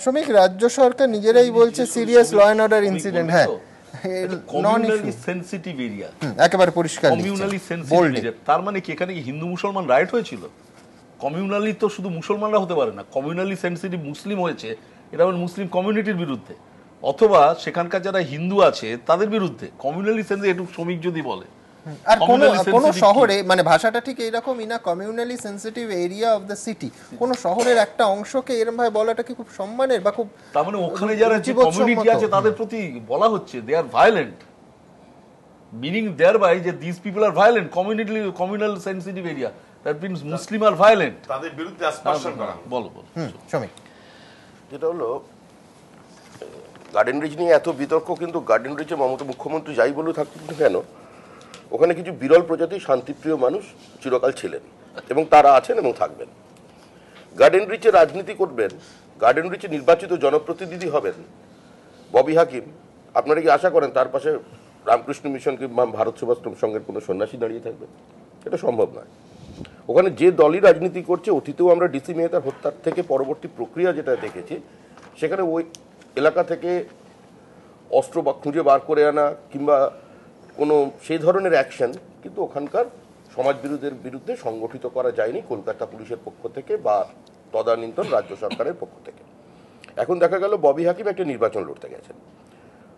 শ্রমিক রাজ্য সরকার নিজেরাই বলছে serious law and order incident. হ্যাঁ, কমিউনালি সেনসিটিভ এরিয়া, একেবারে পরিষ্কার কমিউনালি সেনসিটিভ এরিয়া। তার মানে কি এখানে কি হিন্দু মুসলমান রাইট হয়েছিল? কমিউনালি তো শুধু মুসলমানরা হতে পারে না, কমিউনালি সেনসিটিভ মুসলিম হয়েছে, এটা মানে মুসলিম কমিউনিটির বিরুদ্ধে, অথবা সেখানকার যারা হিন্দু আছে তাদের বিরুদ্ধে। কমিউনালি সেনসিটিভ একটু শ্রমিক যদি বলে, আর কোন শহরে মানে ভাষাটা ঠিক এইরকম, in a communally sensitive area of the city, কোন শহরের একটা অংশকে এরকম ভাবে বলাটা কি খুব সম্মানের বা খুব, তার মানে ওখানে যারা কমিউনিটি আছে তাদের প্রতি বলা হচ্ছে they are violent, meaning thereby যে this people are violent, communal sensitive area, that means Muslim are violent, তাদের বিরুদ্ধে আসপাশন করা। বলো শ্রমিক। যেটা হলো গার্ডেন রিচ নিয়ে এত বিতর্ক, কিন্তু গার্ডেন রিচে মমতা মুখ্যমন্ত্রী যাই বলে থাকুক না কেন, ওখানে কিছু বিরল প্রজাতির শান্তিপ্রিয় মানুষ চিরকাল ছিলেন এবং তারা আছেন এবং থাকবেন। গার্ডেন রিচে রাজনীতি করবেন, গার্ডেন রিচে নির্বাচিত জনপ্রতিনিধি হবেন ববি হাকিম। আপনারা কি আশা করেন তার পাশে রামকৃষ্ণ মিশন কিংবা ভারত সেবাশ্রম সংঘের কোনো সন্ন্যাসী দাঁড়িয়ে থাকবে? এটা সম্ভব নয়। ওখানে যে দলই রাজনীতি করছে, অতীতেও আমরা ডিসি মেহতার হত্যার থেকে পরবর্তী প্রক্রিয়া যেটা দেখেছি, সেখানে ওই এলাকা থেকে অস্ত্র বা খুঁজে বার করে আনা কিংবা কোনো সেই ধরনের অ্যাকশন কিন্তু ওখানকার সমাজ বিরোধীদের বিরুদ্ধে সংগঠিত করা যায়নি কলকাতা পুলিশের পক্ষ থেকে বা তদানীন্তন রাজ্য সরকারের পক্ষ থেকে। এখন দেখা গেল ববি হাকিম একটা নির্বাচন লড়তে গেছেন।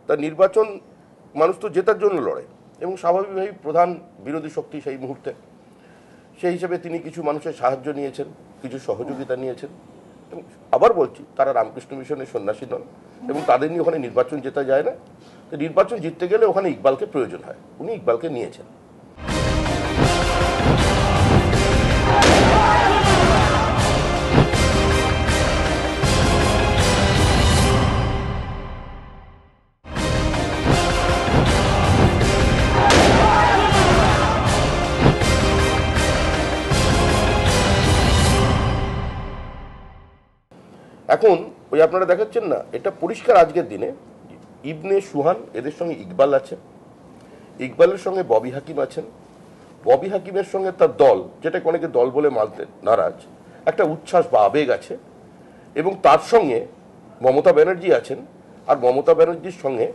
তার নির্বাচন মানুষ তো জেতার জন্য লড়ে এবং স্বাভাবিকভাবেই প্রধান বিরোধী শক্তি সেই মুহূর্তে, সেই হিসেবে তিনি কিছু মানুষের সাহায্য নিয়েছেন, কিছু সহযোগিতা নিয়েছেন। এবং আবার বলছি, তারা রামকৃষ্ণ মিশনের সন্ন্যাসী নন এবং তাদের নিয়ে ওখানে নির্বাচন জেতা যায় না। নির্বাচন জিততে গেলে ওখানে ইকবালকে প্রয়োজন হয়, উনি ইকবালকে নিয়েছেন। এখন ওই আপনারা দেখাচ্ছেন না, এটা পরিষ্কার আজকের দিনে ইবনে সুহান এদের সঙ্গে ইকবাল আছে, ইকবালের সঙ্গে ববি হাকিম আছেন, ববি হাকিমের সঙ্গে তার দল, যেটাকে অনেকে দল বলে মানতে নারাজ, একটা উচ্ছ্বাস বা আবেগ আছে, এবং তার সঙ্গে মমতা ব্যানার্জি আছেন, আর মমতা ব্যানার্জির সঙ্গে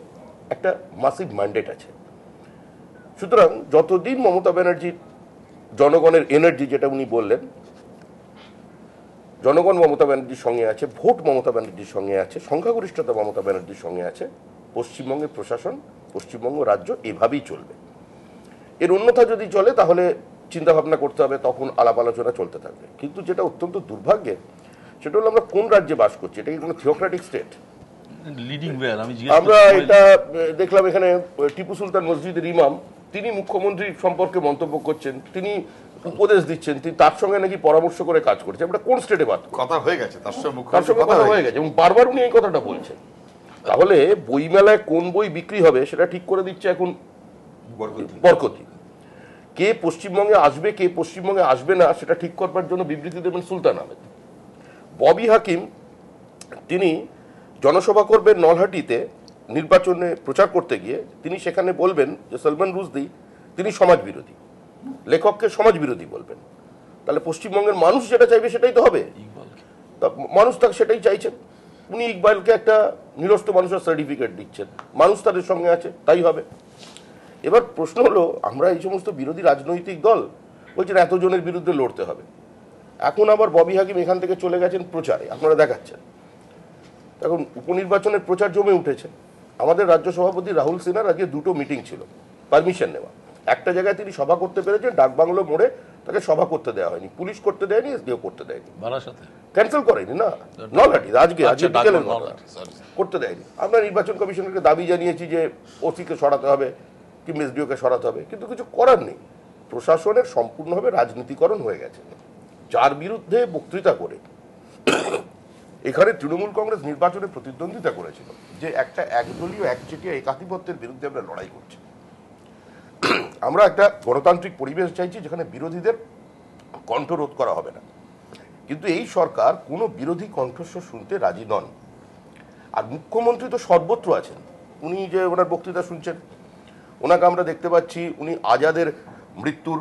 একটা মাসিভ ম্যান্ডেট আছে। সুতরাং যতদিন মমতা ব্যানার্জির জনগণের এনার্জি, যেটা উনি বললেন, জনগণ মমতা ব্যানার্জির সঙ্গে আছে, ভোট মমতা ব্যানার্জির সঙ্গে আছে, সংখ্যাগরিষ্ঠতা মমতা ব্যানার্জির সঙ্গে আছে, পশ্চিমবঙ্গের প্রশাসন, পশ্চিমবঙ্গ রাজ্য এভাবেই চলবে। এর অন্যথা যদি চলে তাহলে চিন্তাভাবনা করতে হবে, তখন আলাপ আলোচনা চলতে থাকবে। কিন্তু যেটা অত্যন্ত দুর্ভাগ্যের, সেটা হলো আমরা কোন রাজ্যে বাস করছি? এটা কি কোনো থিওক্রেটিক স্টেট? আমরা এটা দেখলাম এখানে টিপু সুলতান মসজিদের ইমাম, তিনি মুখ্যমন্ত্রী সম্পর্কে মন্তব্য করছেন, তিনি উপদেশ দিচ্ছেন, তিনি তার সঙ্গে নাকি পরামর্শ করে কাজ করছে। আমরা কোন স্টেটে বাদ কথা হয়ে গেছে, তার সঙ্গে কথা হয়ে গেছে এবং বারবার উনি এই কথাটা বলছেন। তাহলে বইমেলায় কোন বই বিক্রি হবে সেটা ঠিক করে দিচ্ছে এখন বরকতি। কে পশ্চিমবঙ্গে আসবে, কে পশ্চিমবঙ্গে আসবে না, সেটা ঠিক করবার জন্য বিবৃতি দেবেন সুলতান আহমেদ। ববি হাকিম তিনি জনসভা করবেন নলহাটিতে, নির্বাচনে প্রচার করতে গিয়ে তিনি সেখানে বলবেন যে সলমান রুশদি তিনি সমাজ বিরোধী, লেখককে সমাজ বিরোধী বলবেন। তাহলে পশ্চিমবঙ্গের মানুষ যেটা চাইবে সেটাই তো হবে, মানুষ তাকে সেটাই চাইছেন। উনি ইকবালকে একটা নিরস্ত মানুষের সার্টিফিকেট দিচ্ছেন, মানুষ তাদের সঙ্গে আছে, তাই হবে। এবার প্রশ্ন হলো, আমরা এই সমস্ত বিরোধী রাজনৈতিক দল বলছেন এতজনের বিরুদ্ধে লড়তে হবে, এখন আবার ববি হাকিম এখান থেকে চলে গেছেন প্রচারে, আপনারা দেখাচ্ছেন। এখন উপনির্বাচনের প্রচার জমে উঠেছে। আমাদের রাজ্য সভাপতি রাহুল সিনহার আজকে দুটো মিটিং ছিল, পারমিশন নেওয়া। একটা জায়গায় তিনি সভা করতে পেরেছেন, ডাকবাংলো মোড়ে, তাকে সভা করতে দেওয়া হয়নি, পুলিশ করতে দেয়নি, এসডিও করতে দেয়নি, ক্যান্সেল করেনি না, নলহাটি আজকে করতে দেয়নি। আমরা নির্বাচন কমিশনকে দাবি জানিয়েছি যে ওসিকে সরাতে হবে কিংবা এসডিওকে সরাতে হবে, কিন্তু কিছু করার নেই। প্রশাসনের সম্পূর্ণভাবে রাজনীতিকরণ হয়ে গেছে। যার বিরুদ্ধে বক্তৃতা করে এখানে তৃণমূল কংগ্রেস নির্বাচনে প্রতিদ্বন্দ্বিতা করেছিল, যে একটা একদলীয় একচেটিয়া একাধিপত্যের বিরুদ্ধে আমরা লড়াই করছি। আমরা একটা গণতান্ত্রিক পরিবেশ চাইছি যেখানে বিরোধীদের কণ্ঠরোধ করা হবে না, কিন্তু এই সরকার কোনো বিরোধী কণ্ঠস্বর শুনতে রাজি নন। আর মুখ্যমন্ত্রী তো সর্বত্র আছেন, উনি যে ওনার বক্তৃতা শুনছেন, ওনাকে আমরা দেখতে পাচ্ছি উনি আজাদের মৃত্যুর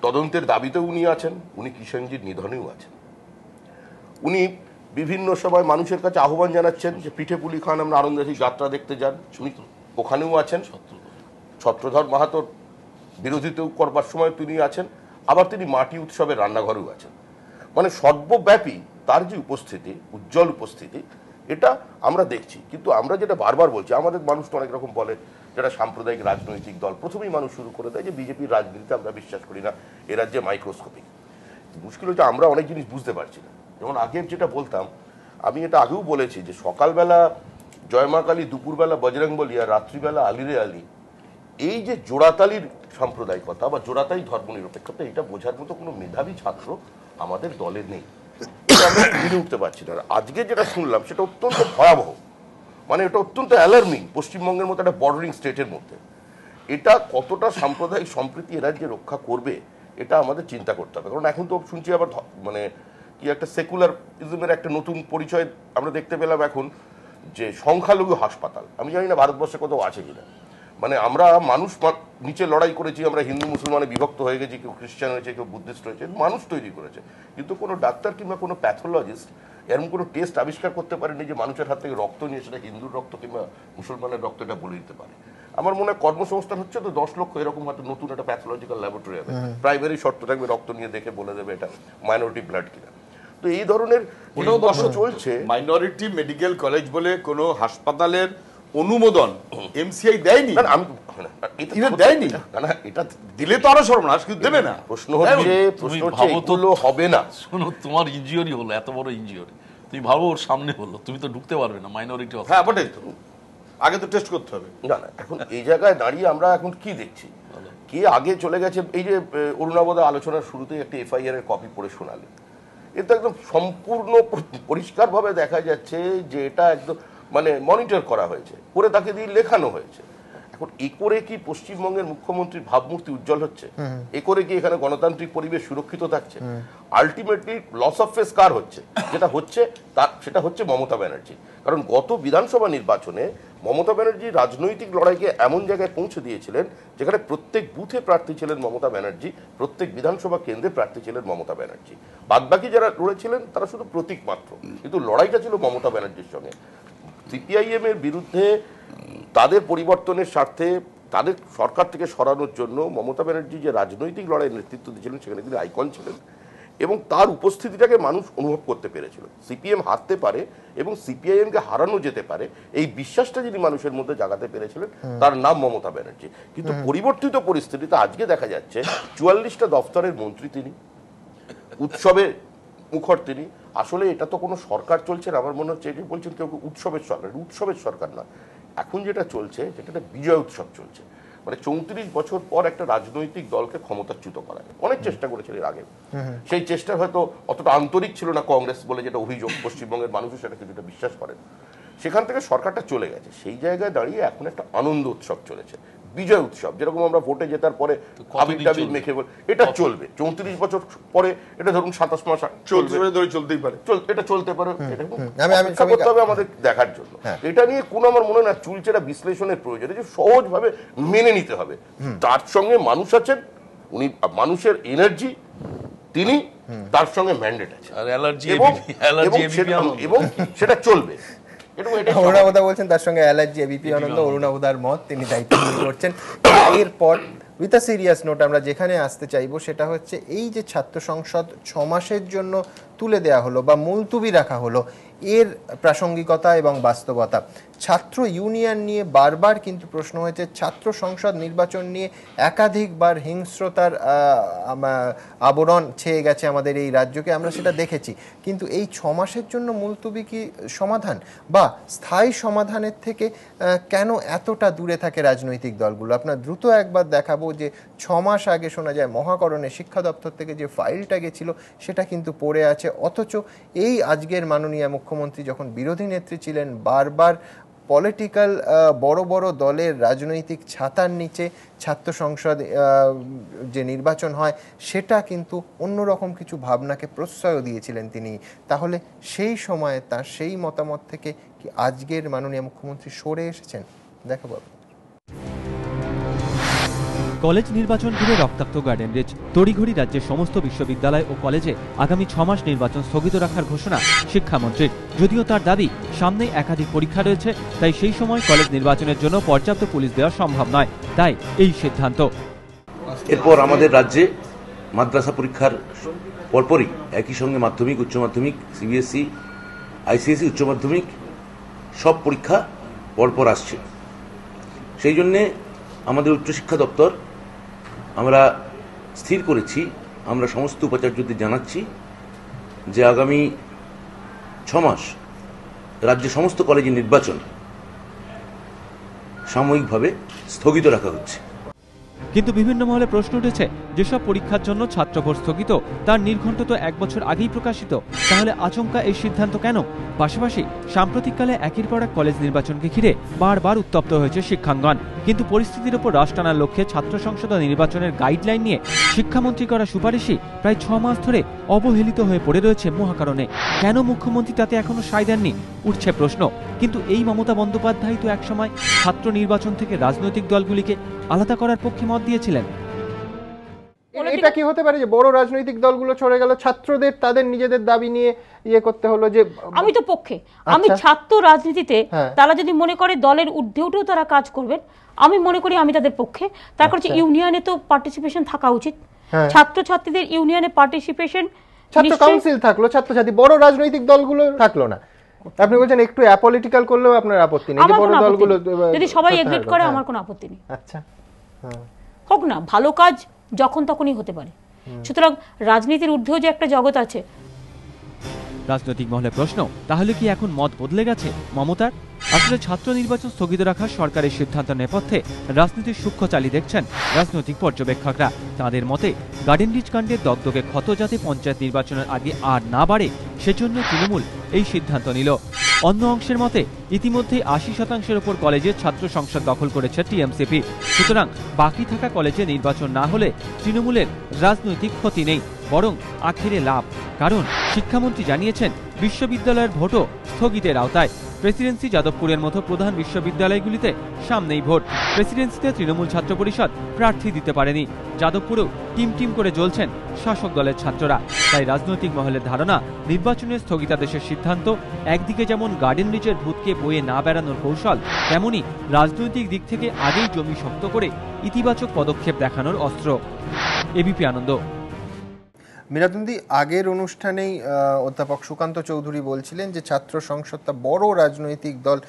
তদন্তের দাবিতেও উনি আছেন, উনি কিষাণজির নিধনেও আছেন, উনি বিভিন্ন সময় মানুষের কাছে আহ্বান জানাচ্ছেন যে পিঠে পুলি খান, আমরা আনন্দাসী যাত্রা দেখতে যান, উনি ওখানেও আছেন। ছত্রধর মাহাতোর বিরোধিতাও করবার সময় তিনি আছেন, আবার তিনি মাটি উৎসবের রান্নাঘরেও আছেন। মানে সর্বব্যাপী তার যে উপস্থিতি, উজ্জ্বল উপস্থিতি, এটা আমরা দেখছি। কিন্তু আমরা যেটা বারবার বলছি, আমাদের মানুষ তো অনেক রকম বলে, যারা সাম্প্রদায়িক রাজনৈতিক দল, প্রথমেই মানুষ শুরু করে দেয় যে বিজেপির রাজনীতিতে আমরা বিশ্বাস করি না, এ রাজ্যে মাইক্রোস্কোপিক। মুশকিল হচ্ছে আমরা অনেক জিনিস বুঝতে পারছি না। যেমন আগে যেটা বলতাম, আমি এটা আগেও বলেছি যে সকালবেলা জয়মা কালী, দুপুরবেলা বজরংবলী আর রাত্রিবেলা আলিরে আলী, এই যে জোড়াতালির সাম্প্রদায়িকতা বা জোড়াতালি ধর্মনিরপেক্ষতা, এটা বোঝার মতো কোনো মেধাবী ছাত্র আমাদের দলে নেই। আমরা মেনে উঠতে পারছি না। আজকে যেটা শুনলাম সেটা অত্যন্ত ভয়াবহ, মানে এটা অত্যন্ত অ্যালার্মিং। পশ্চিমবঙ্গের মতো একটা বর্ডারিং স্টেটের মধ্যে এটা কতটা সাম্প্রদায়িক সম্প্রীতি এ রাজ্যে রক্ষা করবে, এটা আমাদের চিন্তা করতে হবে। কারণ এখন তো শুনছি আবার মানে কি একটা সেকুলারিজমের একটা নতুন পরিচয় আমরা দেখতে পেলাম এখন, যে সংখ্যালঘু হাসপাতাল। আমি জানি না ভারতবর্ষে কোথাও আছে কিনা। মানে আমরা মানুষ নিচে লড়াই করেছি, আমরা হিন্দু মুসলমানে বিভক্ত হয়ে গেছি, কেউ খ্রিস্টান হয়েছে, কেউ বুদ্ধিস্ট হয়েছে, মানুষ তৈরি করেছে। কিন্তু কোনো ডাক্তার কিংবা কোনো প্যাথোলজিস্ট এরকম কোনো টেস্ট আবিষ্কার করতে পারেনি যে মানুষের হাত থেকে রক্ত নিয়ে সেটা হিন্দুর রক্ত কিংবা মুসলমানের রক্ত এটা বলে দিতে পারে। আমার মনে হয় কর্মসংস্থান হচ্ছে তো 10 লক্ষ এরকম হয়তো নতুন একটা প্যাথোলজিক্যাল ল্যাবরেটরি হবে, প্রাইমারি শর্ত থাকবে, রক্ত নিয়ে দেখে বলে দেবে এটা মাইনরিটি ব্লাড কিনা। তো এই ধরনের চলছে। মাইনরিটি মেডিকেল কলেজ বলে কোনো হাসপাতালের অনুমোদন এমসিআই দেয়নি, দেয়নি। এটা দিলে তো আরো সর্বনাশ, কিন্তু দেবে না। প্রশ্ন হচ্ছে এগুলো হবে না। শোনো, তোমার ইনজিওরি হলো, এত বড় ইনজিওরি, তুমি ভাবো ওর সামনে হলো, তুমি তো ঢুকতে পারবে না মাইনরিটি। হ্যাঁ বটে তো, আগে তো টেস্ট করতে হবে। না না, এখন এই জায়গায় দাঁড়িয়ে আমরা এখন কি দেখছি, কে আগে চলে গেছে। এই যে অরুণাবদা আলোচনার শুরুতেই একটা এফআইআর এর কপি পড়ে শোনালেন, এটা একদম সম্পূর্ণ পরিষ্কারভাবে দেখা যাচ্ছে যে এটা একদম মানে মনিটর করা হয়েছে, করে তাকে দিয়ে লেখানো হয়েছে। এখন এ করে কি পশ্চিমবঙ্গের মুখ্যমন্ত্রীর ভাবমূর্তি উজ্জ্বল হচ্ছে? এ করে কি এখানে গণতান্ত্রিক পরিবেশ সুরক্ষিত থাকছে? আলটিমেটলি লস অফ ফেস কার হচ্ছে? সেটা হচ্ছে মমতা ব্যানার্জি। কারণ গত বিধানসভা নির্বাচনে মমতা ব্যানার্জি রাজনৈতিক লড়াইকে এমন জায়গায় পৌঁছে দিয়েছিলেন যেখানে প্রত্যেক বুথে প্রার্থী ছিলেন মমতা ব্যানার্জি, প্রত্যেক বিধানসভা কেন্দ্রে প্রার্থী ছিলেন মমতা ব্যানার্জি। বাদবাকি যারা লড়েছিলেন তারা শুধু প্রতীক মাত্র, কিন্তু লড়াইটা ছিল মমতা ব্যানার্জির সঙ্গে। সিপিআইএম এর বিরুদ্ধে তাদের পরিবর্তনের স্বার্থে তাদের সরকার থেকে সরানোর জন্য মমতা ব্যানার্জি যে রাজনৈতিক লড়াইয়ের নেতৃত্ব দিয়েছিলেন, সেখানে তিনি আইকন ছিলেন এবং তার উপস্থিতিটাকে মানুষ অনুভব করতে পেরেছিল। সিপিএম হারতে পারে এবং সিপিআইএমকে হারানো যেতে পারে, এই বিশ্বাসটা যিনি মানুষের মধ্যে জাগাতে পেরেছিলেন, তার নাম মমতা ব্যানার্জি। কিন্তু পরিবর্তিত পরিস্থিতিতে আজকে দেখা যাচ্ছে 44টা দফতরের মন্ত্রী তিনি, উৎসবে মুখর তিনি। আসলে এটা তো কোনো সরকার চলছে না, আমার মনে হচ্ছে এটি বলছেন কেউ উৎসবের সরকার। উৎসবের সরকার না, এখন যেটা চলছে সেটা একটা বিজয় উৎসব চলছে। মানে 34 বছর পর একটা রাজনৈতিক দলকে ক্ষমতাচ্যুত করা অনেক চেষ্টা করেছিল এর আগে, সেই চেষ্টা হয়তো অতটা আন্তরিক ছিল না কংগ্রেস বলে যেটা অভিযোগ, পশ্চিমবঙ্গের মানুষও সেটা কিছুটা বিশ্বাস করেন। সেখান থেকে সরকারটা চলে গেছে, সেই জায়গায় দাঁড়িয়ে এখন একটা আনন্দ উৎসব চলেছে, বিজয় উৎসব। যেরকম আমরা ভোটে জেতার পরে আবির টাবির মেখে এটা চলবে 34 বছর পরে, এটা ধরুন 27 মাস চলতেই পারে, এটা চলতে পারে, করতে হবে আমাদের দেখার জন্য। এটা নিয়ে কোনো আমার মনে না চুলচেরা বিশ্লেষণের প্রয়োজন, যে সহজভাবে মেনে নিতে হবে। তার সঙ্গে মানুষ আছেন, উনি মানুষের এনার্জি, তিনি তার সঙ্গে ম্যান্ডেট আছে এবং সেটা চলবে। অরুণাবদা বলছেন তার সঙ্গে অ্যালার্জি এবিপি আনন্দ, অরুণাবদার মত, তিনি দায়িত্ব করছেন। এরপর উইথ আ সিরিয়াস নোট আমরা যেখানে আসতে চাইবো সেটা হচ্ছে এই যে ছাত্র সংসদ 6 মাসের জন্য তুলে দেয়া হলো বা মুলতুবি রাখা হলো, এর প্রাসঙ্গিকতা এবং বাস্তবতা। ছাত্র ইউনিয়ন নিয়ে বারবার কিন্তু প্রশ্ন হয়েছে, ছাত্র সংসদ নির্বাচন নিয়ে একাধিকবার হিংস্রতার আবরণ ছেয়ে গেছে আমাদের এই রাজ্যকে, আমরা সেটা দেখেছি। কিন্তু এই 6 মাসের জন্য মুলতুবি কি সমাধান, বা স্থায়ী সমাধানের থেকে কেন এতটা দূরে থাকে রাজনৈতিক দলগুলো? আপনার দ্রুত একবার দেখাবো যে 6 মাস আগে শোনা যায় মহাকরণে শিক্ষা দপ্তর থেকে যে ফাইলটা গেছিল সেটা কিন্তু পড়ে আছে, অথচ এই আজকের মাননীয় মুখ্যমন্ত্রী যখন বিরোধী নেত্রী ছিলেন বারবার পলিটিক্যাল বড় বড় দলের রাজনৈতিক ছাতার নিচে ছাত্র সংসদ যে নির্বাচন হয় সেটা কিন্তু অন্যরকম কিছু ভাবনাকে প্রশ্রয় দিয়েছিলেন তিনি। তাহলে সেই সময়ে তার সেই মতামত থেকে কি আজকের মাননীয় মুখ্যমন্ত্রী সরে এসেছেন? দেখাবো। কলেজ নির্বাচন ঘিরে রক্তাক্ত গার্ডেন রিচ। তড়িঘড়ি রাজ্যের সমস্ত বিশ্ববিদ্যালয় ও কলেজে আগামী 6 মাস নির্বাচন স্থগিত রাখার ঘোষণা শিক্ষামন্ত্রীর। যদিও তার দাবি, সামনে একাধিক পরীক্ষা রয়েছে, তাই সেই সময় কলেজ নির্বাচনের জন্য পর্যাপ্ত পুলিশ দেওয়া সম্ভব নয়, তাই এই সিদ্ধান্ত। এরপর আমাদের রাজ্যে মাদ্রাসা পরীক্ষার পরপরই একই সঙ্গে মাধ্যমিক, উচ্চ মাধ্যমিক, সিবিএসই, আইসিএসই, উচ্চ মাধ্যমিক সব পরীক্ষা পরপর আসছে। সেই জন্যে আমাদের উচ্চশিক্ষা দপ্তর আমরা স্থির করেছি, আমরা সমস্ত উপাচার্যদের জানাচ্ছি যে আগামী 6 মাস রাজ্যের সমস্ত কলেজের নির্বাচন সাময়িকভাবে স্থগিত রাখা হচ্ছে। কিন্তু বিভিন্ন মহলে প্রশ্ন উঠেছে, যেসব পরীক্ষার জন্য ছাত্র ভোট স্থগিত তার নির্ঘণ্ট তো 1 বছর আগেই প্রকাশিত, তাহলে আচমকা এই সিদ্ধান্ত কেন? পাশাপাশি সাম্প্রতিককালে একের পর এক কলেজ নির্বাচনকে ঘিরে বারবার উত্তপ্ত হয়েছে শিক্ষাঙ্গন। কিন্তু পরিস্থিতির উপর রাশ টানার লক্ষ্যে ছাত্র সংসদ নির্বাচনের গাইডলাইন নিয়ে শিক্ষামন্ত্রী করা সুপারিশই প্রায় 6 মাস ধরে অবহেলিত হয়ে পড়ে রয়েছে মহাকারণে। কেন মুখ্যমন্ত্রী তাতে এখনো সায় দেননি, উঠছে প্রশ্ন। কিন্তু এই মমতা বন্দ্যোপাধ্যায় তো একসময় ছাত্র নির্বাচন থেকে রাজনৈতিক দলগুলিকে আলাদা করার পক্ষে মত দিয়েছিলেন। এটা কি হতে পারে যে বড় রাজনৈতিক দলগুলো ছড়ে গেল, ছাত্রদের তাদের নিজেদের দাবি নিয়ে ইয়ে করতে হলো? যে আমি তো পক্ষে, আমি ছাত্র রাজনীতিতে তারা যদি মনে করে দলের ঊর্ধ্বে উঠেও তারা কাজ করবেন, আমি মনে করি আমি তাদের পক্ষে। তার কারণ ইউনিয়নে তো পার্টিসিপেশন থাকা উচিত, ছাত্রছাত্রীদের ইউনিয়নে পার্টিসিপেশন, ছাত্র কাউন্সিল থাকলো, ছাত্রছাত্রী, বড় রাজনৈতিক দলগুলো থাকলো না। আপনি বলছেন একটু অ্যাপলিটিক্যাল করলেও আপনার আপত্তি নেই, যে বড় দলগুলো যদি সবাই এগ্রিড করে আমার কোনো আপত্তি নেই। আচ্ছা, হোক না, ভালো কাজ যখন তখনই হতে পারে। সুতরাং রাজনীতির ঊর্ধ্বেও যে একটা জগৎ আছে। রাজনৈতিক মহলে প্রশ্ন, তাহলে কি এখন মত বদলে গেছে মমতার? আসলে ছাত্র নির্বাচন স্থগিত রাখার সরকারের সিদ্ধান্ত নেপথ্যে রাজনীতির সূক্ষ্ম চালি দেখছেন রাজনৈতিক পর্যবেক্ষকরা। তাদের মতে গার্ডেন রিচ কাণ্ডের দগদগে ক্ষত যাতে পঞ্চায়েত নির্বাচনের আগে আর না বাড়ে, সেজন্য তৃণমূল এই সিদ্ধান্ত নিল। অন্য অংশের মতে ইতিমধ্যেই 80% ওপর কলেজের ছাত্র সংসদ দখল করেছে টিএমসিপি। সুতরাং বাকি থাকা কলেজে নির্বাচন না হলে তৃণমূলের রাজনৈতিক ক্ষতি নেই, বরং আখেরে লাভ। কারণ শিক্ষামন্ত্রী জানিয়েছেন বিশ্ববিদ্যালয়ের ভোটও স্থগিতের আওতায়। প্রেসিডেন্সি, যাদবপুরের মতো প্রধান বিশ্ববিদ্যালয়গুলিতে সামনেই ভোট। প্রেসিডেন্সিতে তৃণমূল ছাত্র পরিষদ প্রার্থী দিতে পারেনি। যাদবপুরেও টিম করে জ্বলছেন শাসক দলের ছাত্ররা। তাই রাজনৈতিক মহলের ধারণা, নির্বাচনের স্থগিতাদেশের সিদ্ধান্ত একদিকে যেমন গার্ডেন রিচের ভূতকে বয়ে না বেড়ানোর কৌশল, তেমনি রাজনৈতিক দিক থেকে আগেই জমি শক্ত করে ইতিবাচক পদক্ষেপ দেখানোর অস্ত্র। এবিপি আনন্দ। মীরাতুন্দি, আগের অনুষ্ঠানেই অধ্যাপক সুকান্ত চৌধুরী বলছিলেন যে ছাত্র সংসদটা বড় রাজনৈতিক দল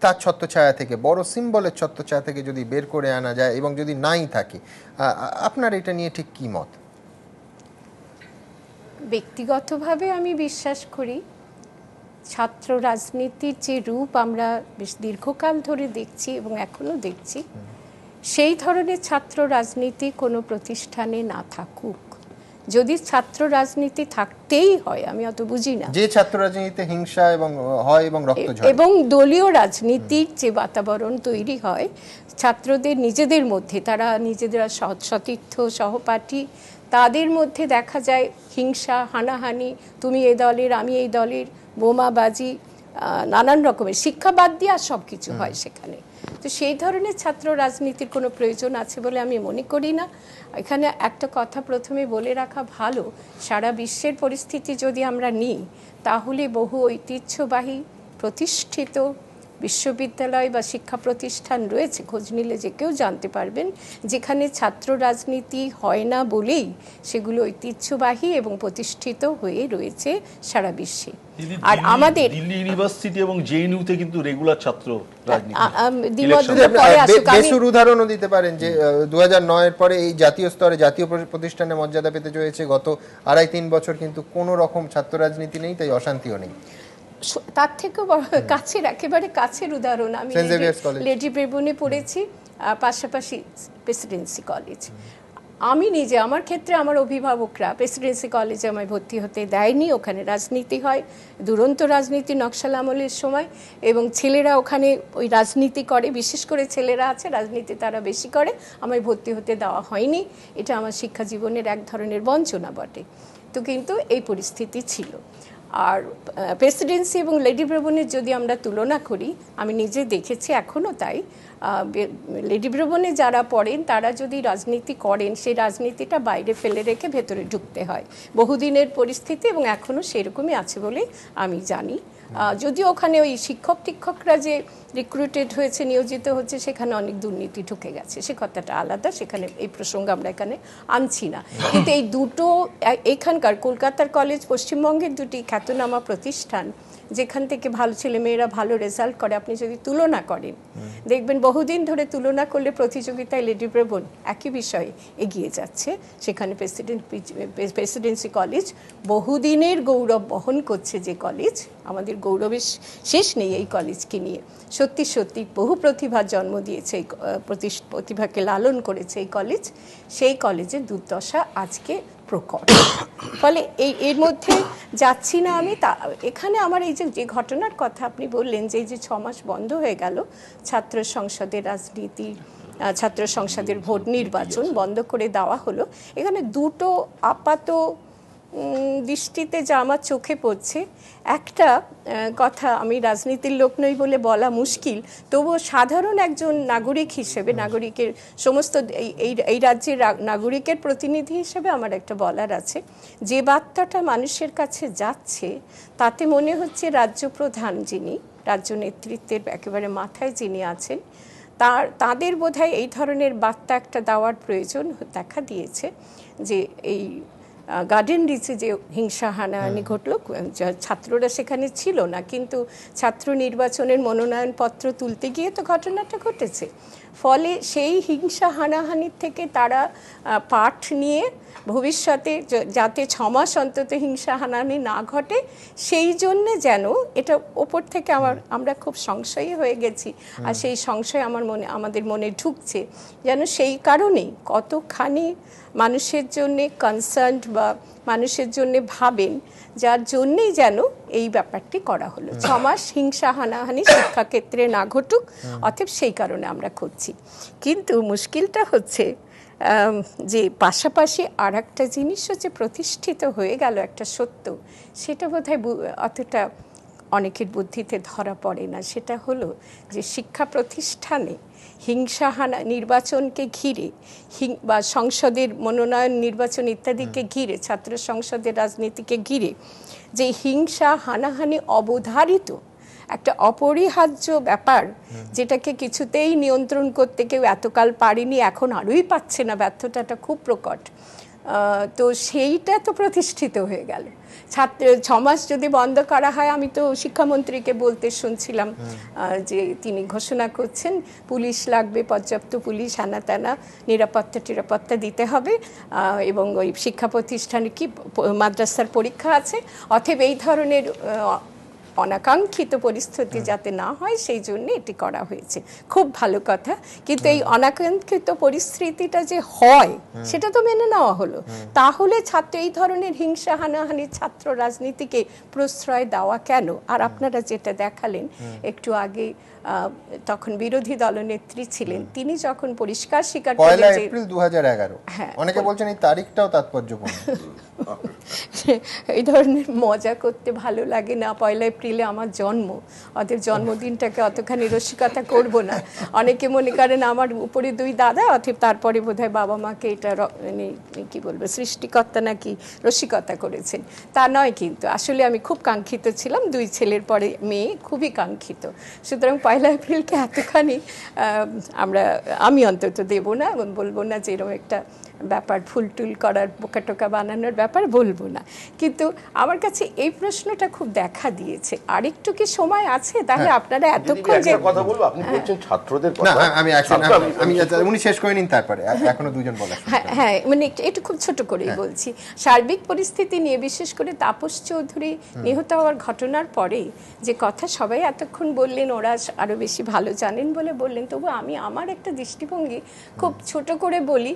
তার ছত্রছায়া থেকে, বড় সিম্বলের ছত্রছায়া থেকে যদি বের করে আনা যায় এবং যদি নাই থাকে, আপনার এটা নিয়ে ঠিক কি মত? ব্যক্তিগতভাবে আমি বিশ্বাস করি ছাত্র রাজনীতির যে রূপ আমরা বেশ দীর্ঘকাল ধরে দেখছি এবং এখনো দেখছি, সেই ধরনের ছাত্র রাজনীতি কোনো প্রতিষ্ঠানে না থাকুক। যদি ছাত্র রাজনীতি থাকতেই হয়, আমি অত বুঝি না, যে ছাত্র রাজনীতিতে হিংসা এবং হয় এবং রক্ত ঝরে এবং দলীয় রাজনীতির যে বাতাবরণ তৈরি হয় ছাত্রদের নিজেদের মধ্যে, তারা নিজেরা সতীর্থ সহপাঠী, তাদের মধ্যে দেখা যায় হিংসা, হানাহানি, তুমি এই দলের আমি এই দলের, বোমাবাজি, নানান রকমের, শিক্ষা বাদ দিয়ে আর সব কিছু হয় সেখানে। তো সেই ধরনের ছাত্র রাজনীতির কোনো প্রয়োজন আছে বলে আমি মনে করি না। এখানে একটা কথা প্রথমে বলে রাখা ভালো, সারা বিশ্বের পরিস্থিতি যদি আমরা নিই, তাহলে বহু ঐতিহ্যবাহী প্রতিষ্ঠিত বিশ্ববিদ্যালয় বা শিক্ষা প্রতিষ্ঠান রয়েছে, খোঁজ নিলে যে কেউ জানতে পারবেন, যেখানে ছাত্র রাজনীতি হয় না বলেই সেগুলো ঐতিহ্যবাহী এবং প্রতিষ্ঠিত হয়ে রয়েছে সারা বিশ্বে। আর আমাদের দিল্লি ইউনিভার্সিটি এবং জেএনইউতে কিন্তু রেগুলার ছাত্র রাজনীতি। বেসুর উদাহরণও দিতে পারেন যে 2009 এর পরে এই জাতীয় স্তরে জাতীয় প্রতিষ্ঠানে মর্যাদা পেতে চলেছে, গত 2.5-3 বছর কিন্তু কোনো রকম ছাত্র রাজনীতি নেই, তাই অশান্তিও নেই। তার থেকে কাছের, একেবারে কাছের উদাহরণ, আমি লেডি ব্রেবনে পড়েছি, পাশাপাশি প্রেসিডেন্সি কলেজ। আমি নিজে, আমার ক্ষেত্রে আমার অভিভাবকরা প্রেসিডেন্সি কলেজে আমায় ভর্তি হতে দেয়নি। ওখানে রাজনীতি হয়, দুরন্ত রাজনীতি নকশাল আমলের সময়, এবং ছেলেরা ওখানে ওই রাজনীতি করে, বিশেষ করে ছেলেরা আছে রাজনীতি তারা বেশি করে, আমায় ভর্তি হতে দেওয়া হয়নি। এটা আমার শিক্ষা জীবনের এক ধরনের বঞ্চনা বটে। তো কিন্তু এই পরিস্থিতি ছিল। আর প্রেসিডেন্সি এবং লেডি ব্রেবনের যদি আমরা তুলনা করি, আমি নিজে দেখেছি, এখনও তাই, লেডি ভ্রমণে যারা পড়েন তারা যদি রাজনীতি করেন সেই রাজনীতিটা বাইরে ফেলে রেখে ভেতরে ঢুকতে হয়। বহুদিনের পরিস্থিতি এবং এখনও সেরকমই আছে বলে আমি জানি। যদিও ওখানে ওই শিক্ষকরা যে রিক্রুটেড হয়েছে, নিয়োজিত হচ্ছে, সেখানে অনেক দুর্নীতি ঢুকে গেছে, সে কথাটা আলাদা, সেখানে এই প্রসঙ্গ আমরা এখানে আনছি না। কিন্তু এই দুটো এখানকার কলকাতার কলেজ পশ্চিমবঙ্গের দুটি খ্যাতনামা প্রতিষ্ঠান যেখান থেকে ভালো ছেলেমেয়েরা ভালো রেজাল্ট করে, আপনি যদি তুলনা করেন দেখবেন বহুদিন ধরে তুলনা করলে প্রতিযোগিতায় লেডি ভ্রমণ একই বিষয়ে এগিয়ে যাচ্ছে। সেখানে প্রেসিডেন্সি কলেজ বহুদিনের গৌরব বহন করছে, যে কলেজ আমাদের গৌরবের শেষ নেই এই কলেজকে নিয়ে। সত্যি সত্যি বহু প্রতিভার জন্ম দিয়েছে, এই প্রতিভাকে লালন করেছে এই কলেজ। সেই কলেজের দুর্দশা আজকে প্রকট। ফলে এর মধ্যে যাচ্ছি না আমি। এখানে আমার এই যে ঘটনার কথা আপনি বললেন, যে এই যে 6 মাস বন্ধ হয়ে গেল, ছাত্র সংসদের রাজনীতি, ছাত্র সংসদের ভোট নির্বাচন বন্ধ করে দেওয়া হলো, এখানে দুটো আপাত দৃষ্টিতে যা আমার চোখে পড়ছে। একটা কথা, আমি রাজনীতির লোক নই বলে বলা মুশকিল, তবুও সাধারণ একজন নাগরিক হিসেবে, নাগরিকের সমস্ত এই রাজ্যের নাগরিকের প্রতিনিধি হিসেবে আমার একটা বলার আছে। যে বার্তাটা মানুষের কাছে যাচ্ছে তাতে মনে হচ্ছে রাজ্য প্রধান যিনি, রাজ্য নেতৃত্বের একেবারে মাথায় যিনি আছেন, তাদের বোধহয় এই ধরনের বার্তা একটা দেওয়ার প্রয়োজন দেখা দিয়েছে। যে এই গার্ডেন রিচে যে হিংসা হানাহানি ঘটলো, ছাত্ররা সেখানে ছিল না, কিন্তু ছাত্র নির্বাচনের মনোনয়নপত্র তুলতে গিয়ে তো ঘটনাটা ঘটেছে। ফলে সেই হিংসা হানাহানির থেকে তারা পাঠ নিয়ে ভবিষ্যতে যাতে 6 মাস অন্তত হিংসা হানাহানি না ঘটে, সেই জন্যে যেন এটা ওপর থেকে আমরা খুব সংশয়ী হয়ে গেছি, আর সেই সংশয় আমাদের মনে ঢুকছে, যেন সেই কারণেই কতখানি মানুষের জন্যে কনসার্নড বা মানুষের জন্যে ভাবেন, যার জন্যেই যেন এই ব্যাপারটি করা হলো। 6 মাস হিংসা হানাহানি শিক্ষাক্ষেত্রে না ঘটুক, অতএব সেই কারণে আমরা করছি। কিন্তু মুশকিলটা হচ্ছে যে পাশাপাশি আর একটা জিনিস হচ্ছে প্রতিষ্ঠিত হয়ে গেল একটা সত্য, সেটা বোধহয় অতটা অনেকের বুদ্ধিতে ধরা পড়ে না। সেটা হলো যে শিক্ষা প্রতিষ্ঠানে হিংসা নির্বাচনকে ঘিরে বা সংসদের মনোনয়ন নির্বাচন ইত্যাদিকে ঘিরে, ছাত্র সংসদের রাজনীতিকে ঘিরে যে হিংসা হানাহানি অবধারিত একটা অপরিহার্য ব্যাপার, যেটাকে কিছুতেই নিয়ন্ত্রণ করতে কেউ এতকাল পারেনি, এখন আরোই পাচ্ছে না, ব্যর্থতাটা খুব প্রকট। তো সেইটা তো প্রতিষ্ঠিত হয়ে গেল। 6 মাস যদি বন্ধ করা হয়, আমি তো শিক্ষামন্ত্রীকে বলতে শুনছিলাম যে তিনি ঘোষণা করছেন পুলিশ লাগবে, পর্যাপ্ত পুলিশ, আনা টানা নিরাপত্তা দিতে হবে, এবং ওই শিক্ষা প্রতিষ্ঠানে কি মাদ্রাসার পরীক্ষা আছে, অতএব এই ধরনের অনাকাঙ্ক্ষিত পরিস্থিতি যাতে না হয় সেই জন্য এটি করা হয়েছে। খুব ভালো কথা, কিন্তু এই অনাকাঙ্ক্ষিত পরিস্থিতিটা যে হয় সেটা তো মেনে নেওয়া হলো। তাহলে এই ধরনের হিংসা হানাহানি ছাত্র রাজনীতিকে প্রশ্রয় দেওয়া কেন? আর আপনারা যেটা দেখালেন একটু আগে, তখন বিরোধী দলনেত্রী ছিলেন, তিনি যখন পরিষ্কার স্বীকার করলেন, 1 এপ্রিল 2011, অনেকে বলছেন এই তারিখটাও তাৎপর্যপূর্ণ। এই ধরনের মজা করতে ভালো লাগে না। 1 এপ্রিলে আমার জন্ম, ওদের জন্মদিনটাকে অতখানি রসিকতা করব না। অনেকে মনে করেন আমার উপরে 2 দাদা, অথবা তারপরে বোধহয় বাবা মাকে এটা কি বলবো সৃষ্টিকর্তা নাকি রসিকতা করেছেন, তা নয়। কিন্তু আসলে আমি খুব কাঙ্ক্ষিত ছিলাম, 2 ছেলের পরে মেয়ে, খুবই কাঙ্ক্ষিত। সুতরাং 1 এপ্রিলকে এতখানি আমি অন্তত দেব না, এবং বলবো না যে এরকম একটা ব্যাপার ফুলটুল করার, বোকা টোকা বানানোর ব্যাপার বলবো না। কিন্তু আমার কাছে এই প্রশ্নটা খুব দেখা দিয়েছে। আরেকটু কি সময় আছে? তাহলে আপনারা এতক্ষণ যে কথা বলবো, আপনি বলছেন ছাত্রদের কথা, না আমি উনি শেষ করে নিন, তারপরে এখনো 2 জন বলা। হ্যাঁ, মানে একটু খুব ছোট করেই বলছি। সার্বিক পরিস্থিতি নিয়ে, বিশেষ করে তাপস চৌধুরী নিহত হওয়ার ঘটনার পরে যে কথা সবাই এতক্ষণ বললেন, ওরা আরো বেশি ভালো জানেন বলে বললেন, তবু আমি আমার একটা দৃষ্টিভঙ্গি খুব ছোট করে বলি,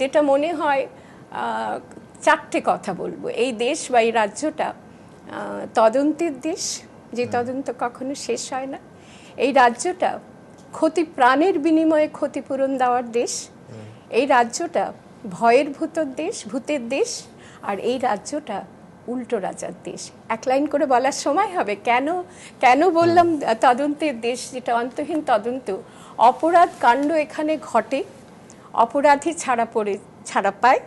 যেটা মনে হয় 4টে কথা বলবো। এই দেশ বা এই রাজ্যটা তদন্তের দেশ, যে তদন্ত কখনো শেষ হয় না। এই রাজ্যটা প্রাণের বিনিময়ে ক্ষতিপূরণ দেওয়ার দেশ। এই রাজ্যটা ভয়ের ভূতের দেশ। আর এই রাজ্যটা উল্টো রাজার দেশ। এক লাইন করে বলার সময় হবে কেন বললাম তদন্তের দেশ, যেটা অন্তহীন তদন্ত, অপরাধ কাণ্ড এখানে ঘটে, অপরাধী ছাড়া পায়,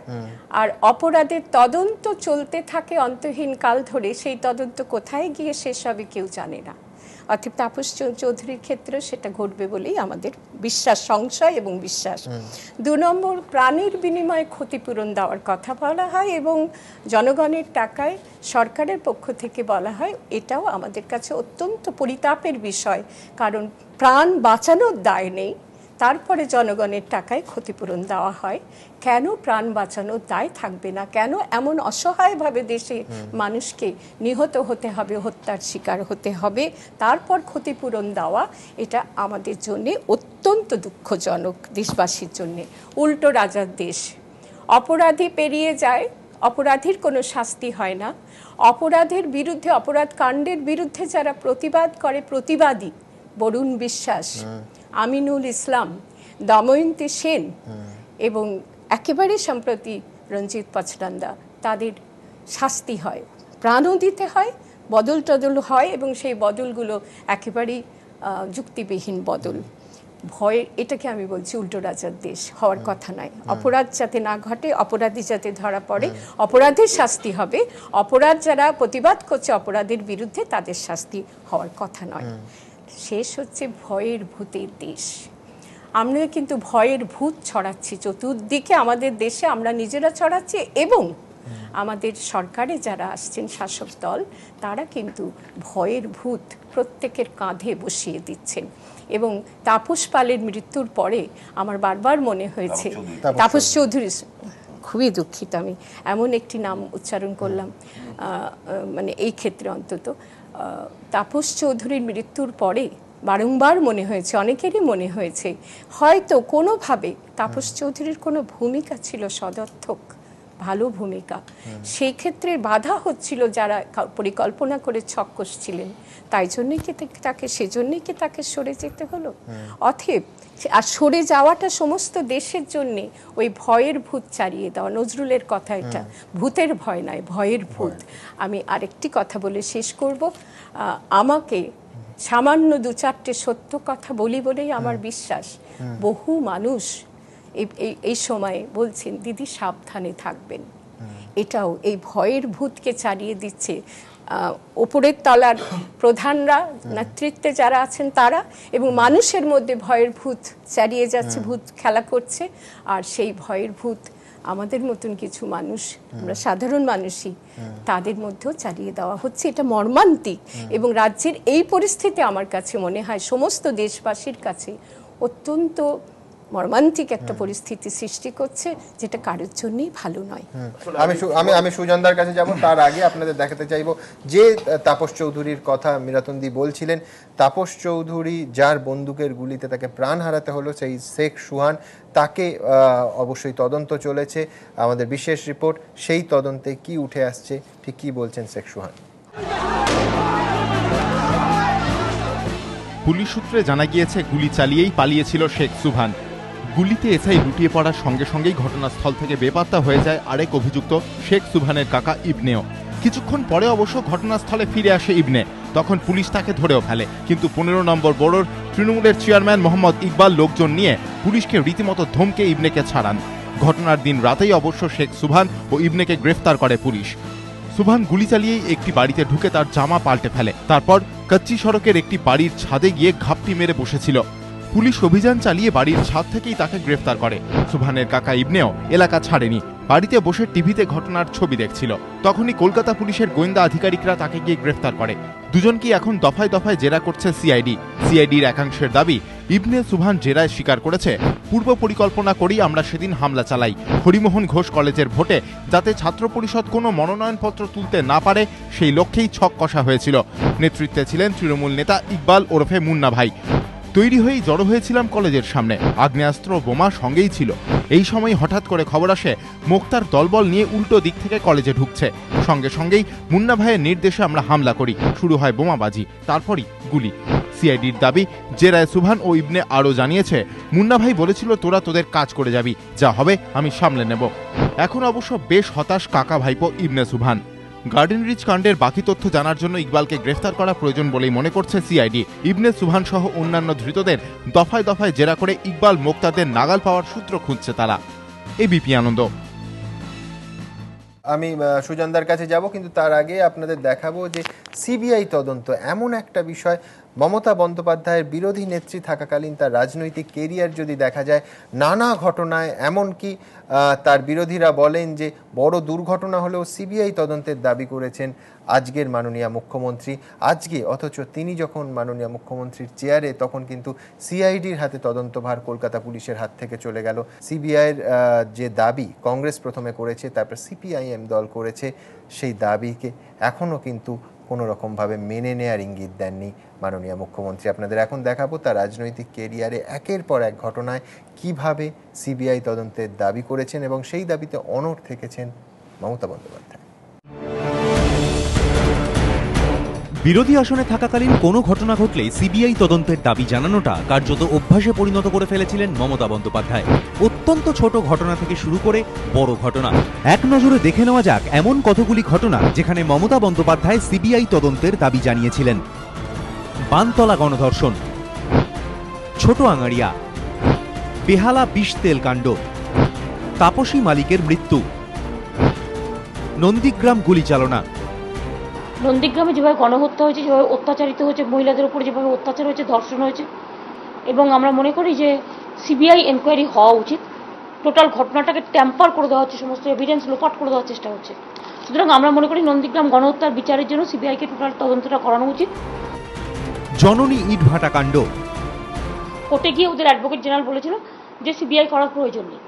আর অপরাধের তদন্ত চলতে থাকে অন্তহীন কাল ধরে। সেই তদন্ত কোথায় গিয়ে শেষ হবে কেউ জানে না। অর্থাৎ তাপস চৌধুরীর ক্ষেত্রে সেটা ঘটবে বলেই আমাদের বিশ্বাস, সংশয় এবং বিশ্বাস। 2 নম্বর, প্রাণের বিনিময়ে ক্ষতিপূরণ দেওয়ার কথা বলা হয় এবং জনগণের টাকায় সরকারের পক্ষ থেকে বলা হয়, এটাও আমাদের কাছে অত্যন্ত পরিতাপের বিষয়। কারণ প্রাণ বাঁচানোর দায় নেই, তারপরে জনগণের টাকায় ক্ষতিপূরণ দেওয়া হয়। কেন প্রাণ বাঁচানোর দায় থাকবে না? কেন এমন অসহায়ভাবে দেশে মানুষকে নিহত হতে হবে, হত্যার শিকার হতে হবে, তারপর ক্ষতিপূরণ দেওয়া? এটা আমাদের জন্যে অত্যন্ত দুঃখজনক, দেশবাসীর জন্যে। উল্টো রাজার দেশ, অপরাধী পেরিয়ে যায়, অপরাধীর কোনো শাস্তি হয় না। অপরাধের বিরুদ্ধে, অপরাধ কাণ্ডের বিরুদ্ধে যারা প্রতিবাদ করে, প্রতিবাদী বরুণ বিশ্বাস, আমিনুল ইসলাম, দময়ন্তী সেন এবং একেবারে সম্প্রতি রঞ্জিত পচনন্দা, তাদের শাস্তি হয়, প্রাণও দিতে হয়, বদল টদল হয় এবং সেই বদলগুলো একেবারেই যুক্তিবিহীন বদল। ভয়, এটাকে আমি বলছি উল্টো রাজার দেশ, হওয়ার কথা নয়। অপরাধ যাতে না ঘটে, অপরাধী যাতে ধরা পড়ে, অপরাধের শাস্তি হবে, অপরাধ যারা প্রতিবাদ করছে অপরাধের বিরুদ্ধে, তাদের শাস্তি হওয়ার কথা নয়। শেষ হচ্ছে ভয়ের ভূতের দেশ। আমরা কিন্তু ভয়ের ভূত ছড়াচ্ছি চতুর্দিকে আমাদের দেশে, আমরা নিজেরা ছড়াচ্ছি এবং আমাদের সরকারে যারা আসছেন শাসক দল, তারা কিন্তু ভয়ের ভূত প্রত্যেকের কাঁধে বসিয়ে দিচ্ছেন। এবং তাপস পালের মৃত্যুর পরে আমার বারবার মনে হয়েছে, তাপস চৌধুরী, খুবই দুঃখিত আমি এমন একটি নাম উচ্চারণ করলাম, মানে এই ক্ষেত্রে অন্তত, তাপস চৌধুরীর মৃত্যুর পরে বারংবার মনে হয়েছে, অনেকেরই মনে হয়েছে, হয়তো কোনোভাবে তাপস চৌধুরীর কোনো ভূমিকা ছিল সদর্থক, ভালো ভূমিকা, সেই ক্ষেত্রে বাধা হচ্ছিল যারা পরিকল্পনা করে ছক কষছিলেন, তাই জন্যই কি তাকে, সেজন্যই কি তাকে সরে যেতে হলো? অতএব আর সরে যাওয়াটা সমস্ত দেশের জন্যে ওই ভয়ের ভূত চারিয়ে দেওয়া। নজরুলের কথা এটা, ভূতের ভয় নয়, ভয়ের ভূত। আমি আরেকটি কথা বলে শেষ করব। আমাকে সামান্য 2-4টে সত্য কথা বলি বলেই আমার বিশ্বাস বহু মানুষ এই সময়ে বলছেন, দিদি সাবধানে থাকবেন। এটাও এই ভয়ের ভূতকে চালিয়ে দিচ্ছে ওপরের তলার প্রধানরা, নেতৃত্বে যারা আছেন তারা, এবং মানুষের মধ্যে ভয়ের ভূত চালিয়ে যাচ্ছে, ভূত খেলা করছে। আর সেই ভয়ের ভূত আমাদের মতন কিছু মানুষ, আমরা সাধারণ মানুষই, তাদের মধ্যেও চালিয়ে দেওয়া হচ্ছে। এটা মর্মান্তিক এবং রাজ্যের এই পরিস্থিতি আমার কাছে মনে হয় সমস্ত দেশবাসীর কাছে অত্যন্ত মর্মান্তিক একটা পরিস্থিতি সৃষ্টি করছে, যেটা কারোর জন্যই ভালো নয়। আমি সুজনদার কাছে যাব, তার আগে আপনাদের দেখাতে চাইবো যে তাপস চৌধুরীর কথা মীরাতন্দি বলছিলেন। তাপস চৌধুরী যার বন্দুকের গুলিতে তাকে প্রাণ হারাতে হলো, সেই শেখ সুহান, তাকে অবশ্যই তদন্ত চলেছে। আমাদের বিশেষ রিপোর্ট, সেই তদন্তে কি উঠে আসছে, ঠিক কি বলছেন শেখ সুহান। পুলিশ সূত্রে জানা গিয়েছে, গুলি চালিয়েই পালিয়েছিল শেখ সুহান। গুলিতে এসআই লুটিয়ে পড়ার সঙ্গে সঙ্গেই ঘটনাস্থল থেকে বেপাত্তা হয়ে যায় আরেক অভিযুক্ত শেখ সুহানের কাকা ইবনেও। কিছুক্ষণ পরে অবশ্য ঘটনাস্থলে ফিরে আসে ইবনে, তখন পুলিশ তাকে ধরেও ফেলে। কিন্তু 15 নম্বর বোরোর তৃণমূলের চেয়ারম্যান মোহাম্মদ ইকবাল লোকজন নিয়ে পুলিশকে রীতিমতো ধমকে ইবনেকে ছাড়ান। ঘটনার দিন রাতেই অবশ্য শেখ সুহান ও ইবনেকে গ্রেফতার করে পুলিশ। সুহান গুলি চালিয়েই একটি বাড়িতে ঢুকে তার জামা পাল্টে ফেলে, তারপর কচ্চি সড়কের একটি বাড়ির ছাদে গিয়ে ঘাপটি মেরে বসেছিল। পুলিশ অভিযান চালিয়ে বাড়ির ছাদ থেকেই তাকে গ্রেফতার করে। সুহানের কাকা ইবনেও এলাকা ছাড়েনি, বাড়িতে বসে টিভিতে ঘটনার ছবি দেখছিল। তখনই কলকাতা পুলিশের গোয়েন্দা আধিকারিকরা তাকে গিয়ে গ্রেফতার করে। দুজনকেই এখন দফায় দফায় জেরা করছে সিআইডি। সিআইডির একাংশের দাবি, ইবনে সুহান জেরায় স্বীকার করেছে, পূর্ব পরিকল্পনা করেই আমরা সেদিন হামলা চালাই। হরিমোহন ঘোষ কলেজের ভোটে যাতে ছাত্র পরিষদ কোনো মনোনয়নপত্র তুলতে না পারে, সেই লক্ষ্যেই ছক কষা হয়েছিল। নেতৃত্বে ছিলেন তৃণমূল নেতা ইকবাল ওরফে মুন্না ভাই। তৈরি হয়েই জড়ো হয়েছিলাম কলেজের সামনে, আগ্নেয়াস্ত্র বোমা সঙ্গেই ছিল। এই সময় হঠাৎ করে খবর আসে মোক্তার দলবল নিয়ে উল্টো দিক থেকে কলেজে ঢুকছে। সঙ্গে সঙ্গেই মুন্না ভাইয়ের নির্দেশে আমরা হামলা করি, শুরু হয় বোমাবাজি, তারপরই গুলি। সিআইডির দাবি, জেরায় সুহান ও ইবনে আরও জানিয়েছে, মুন্না ভাই বলেছিল তোরা তোদের কাজ করে যাবি, যা হবে আমি সামলে নেব। এখন অবশ্য বেশ হতাশ কাকা ভাইপো ইবনে সুহান। গার্ডেন রিচ কাণ্ডের বাকি তথ্য জানার জন্য ইকবালকে গ্রেফতার করা প্রয়োজন বলেই মনে করছে সিআইডি। ইবনে সুবহান সহ অন্যান্য ধৃতদের দফায় দফায় জেরা করে ইকবাল মোক্তাদের নাগাল পাওয়ার সূত্র খুঁজছে তারা। এবিপি আনন্দ। আমি সুজনদার কাছে যাব, কিন্তু তার আগে আপনাদের দেখাবো যে সিবিআই তদন্ত এমন একটা বিষয়, মমতা বন্দ্যোপাধ্যায়ের বিরোধী নেত্রী থাকাকালীন তার রাজনৈতিক কেরিয়ার যদি দেখা যায় নানা ঘটনায়, এমনকি তার বিরোধীরা বলেন যে বড় দুর্ঘটনা হলেও সিবিআই তদন্তের দাবি করেছেন আজকের মাননীয় মুখ্যমন্ত্রী। আজকে অথচ তিনি যখন মাননীয় মুখ্যমন্ত্রীর চেয়ারে, তখন কিন্তু সিআইডির হাতে তদন্তভার কলকাতা পুলিশের হাত থেকে চলে গেল। সিবিআইয়ের যে দাবি কংগ্রেস প্রথমে করেছে, তারপর সিপিআইএম দল করেছে, সেই দাবিকে এখনও কিন্তু কোনো রকমভাবে মেনে নেয়ার ইঙ্গিত দেননি মাননীয় মুখ্যমন্ত্রী। আপনাদের এখন দেখাবো তার রাজনৈতিক কেরিয়ারে একের পর এক ঘটনায় কিভাবে সিবিআই তদন্তের দাবি করেছেন এবং সেই দাবিতে অনড় থেকেছেন মমতা বন্দ্যোপাধ্যায়। বিরোধী আসনে থাকাকালীন কোনো ঘটনা ঘটলেই সিবিআই তদন্তের দাবি জানানোটা কার্যত অভ্যাসে পরিণত করে ফেলেছিলেন মমতা বন্দ্যোপাধ্যায়। অত্যন্ত ছোট ঘটনা থেকে শুরু করে বড় ঘটনা, এক নজরে দেখে নেওয়া যাক এমন কতগুলি ঘটনা যেখানে মমতা বন্দ্যোপাধ্যায় সিবিআই তদন্তের দাবি জানিয়েছিলেন। বানতলা গণধর্ষণ, ছোট আঙাড়িয়া, বেহালা বিষ তেল কাণ্ড, তাপসী মালিকের মৃত্যু, নন্দীগ্রাম গুলিচালনা। নন্দীগ্রামে যেভাবে গণহত্যা হয়েছে, যেভাবে অত্যাচারিত হয়েছে মহিলাদের উপরে, যেভাবে অত্যাচার হয়েছে, ধর্ষণ হয়েছে, এবং আমরা মনে করি যে সিবিআই এনকোয়ারি হওয়া উচিত। টোটাল ঘটনাটাকে ট্যাম্পার করে দেওয়া হচ্ছে, সমস্ত এভিডেন্স লোপাট করে দেওয়ার চেষ্টা হচ্ছে। সুতরাং আমরা মনে করি নন্দীগ্রাম গণহত্যার বিচারের জন্য সিবিআইকে টোটাল তদন্তটা করানো উচিত। জননী ইটভাটা কাণ্ড, কোর্টে গিয়ে ওদের অ্যাডভোকেট জেনারেল বলেছিল যে সিবিআই করার প্রয়োজন নেই।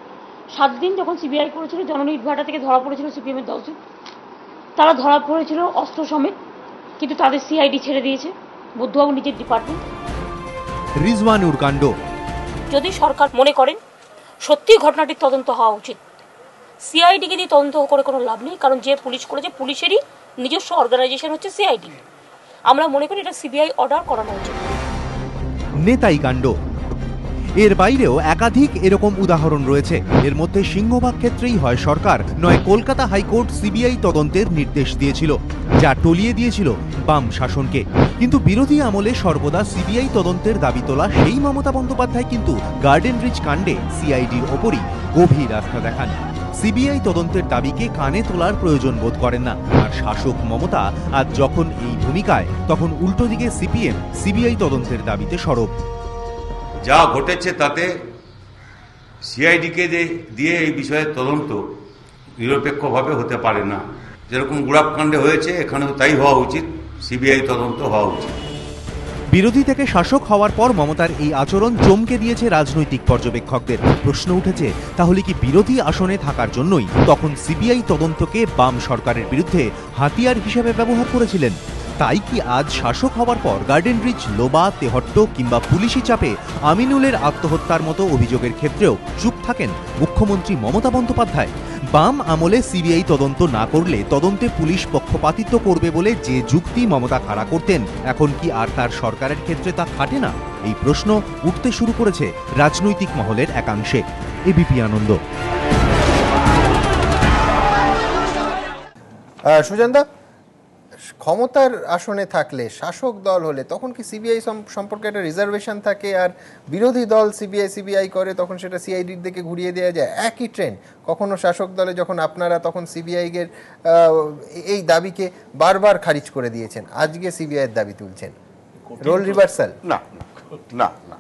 7 দিন যখন সিবিআই করেছিল, জননী ইটভাটা থেকে ধরা পড়েছিল সিপিএমের 10 জন, তারা ধরা পড়েছিল অস্ত্র সমেত, কিন্তু তাদের সিআইডি ছেড়ে দিয়েছে, বুদ্ধবাবু নিজের ডিপার্টমেন্ট। রিজওয়ানুর কাণ্ড, যদি সরকার মনে করেন সত্যি ঘটনাটির তদন্ত হওয়া উচিত, সিআইডিকে দিয়ে তদন্ত করে কোনো লাভ নেই, কারণ যে পুলিশ করেছে পুলিশেরই নিজস্ব অর্গানাইজেশন হচ্ছে সিআইডি। আমরা মনে করি এটা সিবিআই অর্ডার করানো উচিত। নেতাই কাণ্ড, এর বাইরেও একাধিক এরকম উদাহরণ রয়েছে। এর মধ্যে সিংহভাগ ক্ষেত্রেই হয় সরকার, নয় কলকাতা হাইকোর্ট সিবিআই তদন্তের নির্দেশ দিয়েছিল, যা টলিয়ে দিয়েছিল বাম শাসনকে। কিন্তু বিরোধী আমলে সর্বদা সিবিআই তদন্তের দাবি তোলা সেই মমতা বন্দ্যোপাধ্যায় কিন্তু গার্ডেন রিচ কাণ্ডে সিআইডির ওপরই গভীর আস্থা দেখান। সিবিআই তদন্তের দাবিকে কানে তোলার প্রয়োজন বোধ করেন না। আর শাসক মমতা আজ যখন এই ভূমিকায়, তখন উল্টো দিকে সিপিএম সিবিআই তদন্তের দাবিতে সরব। যা ঘটেছে তাতে সিআইডিকে দিয়ে এই বিষয়ে তদন্ত নিরপেক্ষভাবে হতে পারে না। যেরকম গুড়াপ কাণ্ডে হয়েছে, এখানেও তাই হওয়া উচিত, সিবিআই তদন্ত হওয়া উচিত। বিরোধী থেকে শাসক হওয়ার পর মমতার এই আচরণ চমকে দিয়েছে রাজনৈতিক পর্যবেক্ষকদের। প্রশ্ন উঠেছে, তাহলে কি বিরোধী আসনে থাকার জন্যই তখন সিবিআই তদন্তকে বাম সরকারের বিরুদ্ধে হাতিয়ার হিসেবে ব্যবহার করেছিলেন? তাই কি আজ শাসক হওয়ার পর গার্ডেন রিচ, লোবা, তেহট্ট কিংবা পুলিশি চাপে আমিনুলের আত্মহত্যার মতো অভিযোগের ক্ষেত্রেও চুপ থাকেন মুখ্যমন্ত্রী মমতা বন্দ্যোপাধ্যায়? বাম আমলে সিবিআই তদন্ত না করলে তদন্তে পুলিশ পক্ষপাতিত্ব করবে বলে যে যুক্তি মমতা খাড়া করতেন, এখন কি আর তার সরকারের ক্ষেত্রে তা খাটে না? এই প্রশ্ন উঠতে শুরু করেছে রাজনৈতিক মহলের একাংশে। এবিপি আনন্দ। সুজনদা, ক্ষমতার আসনে থাকলে, শাসক দল হলে, তখন কি সিবিআই সম্পর্কে একটা রিজার্ভেশন থাকে, আর বিরোধী দল সিবিআই করে তখন সেটা সিআইডির দিকে ঘুরিয়ে দেওয়া যায়? একই ট্রেন্ড। কখনো শাসক দলে যখন আপনারা, তখন সিবিআইয়ের এই দাবিকে বারবার খারিজ করে দিয়েছেন, আজকে সিবিআইয়ের দাবি তুলছেন, রোল রিভার্সাল? না না না,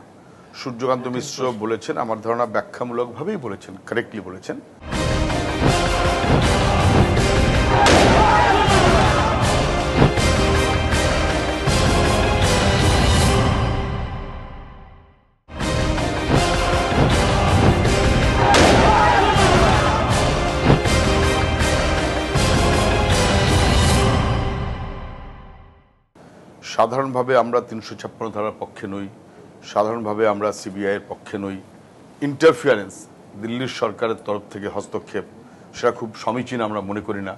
সূর্যকান্ত মিশ্র বলেছেন, আমার ধারণা ব্যাখ্যামূলকভাবেই বলেছেন, কারেক্টলি বলেছেন। সাধারণভাবে আমরা ৩৫৬ ধারার পক্ষে নই, সাধারণভাবে আমরা সিবিআইয়ের পক্ষে নই। ইন্টারফিয়ারেন্স, দিল্লির সরকারের তরফ থেকে হস্তক্ষেপ, সেটা খুব সমীচীন আমরা মনে করি না।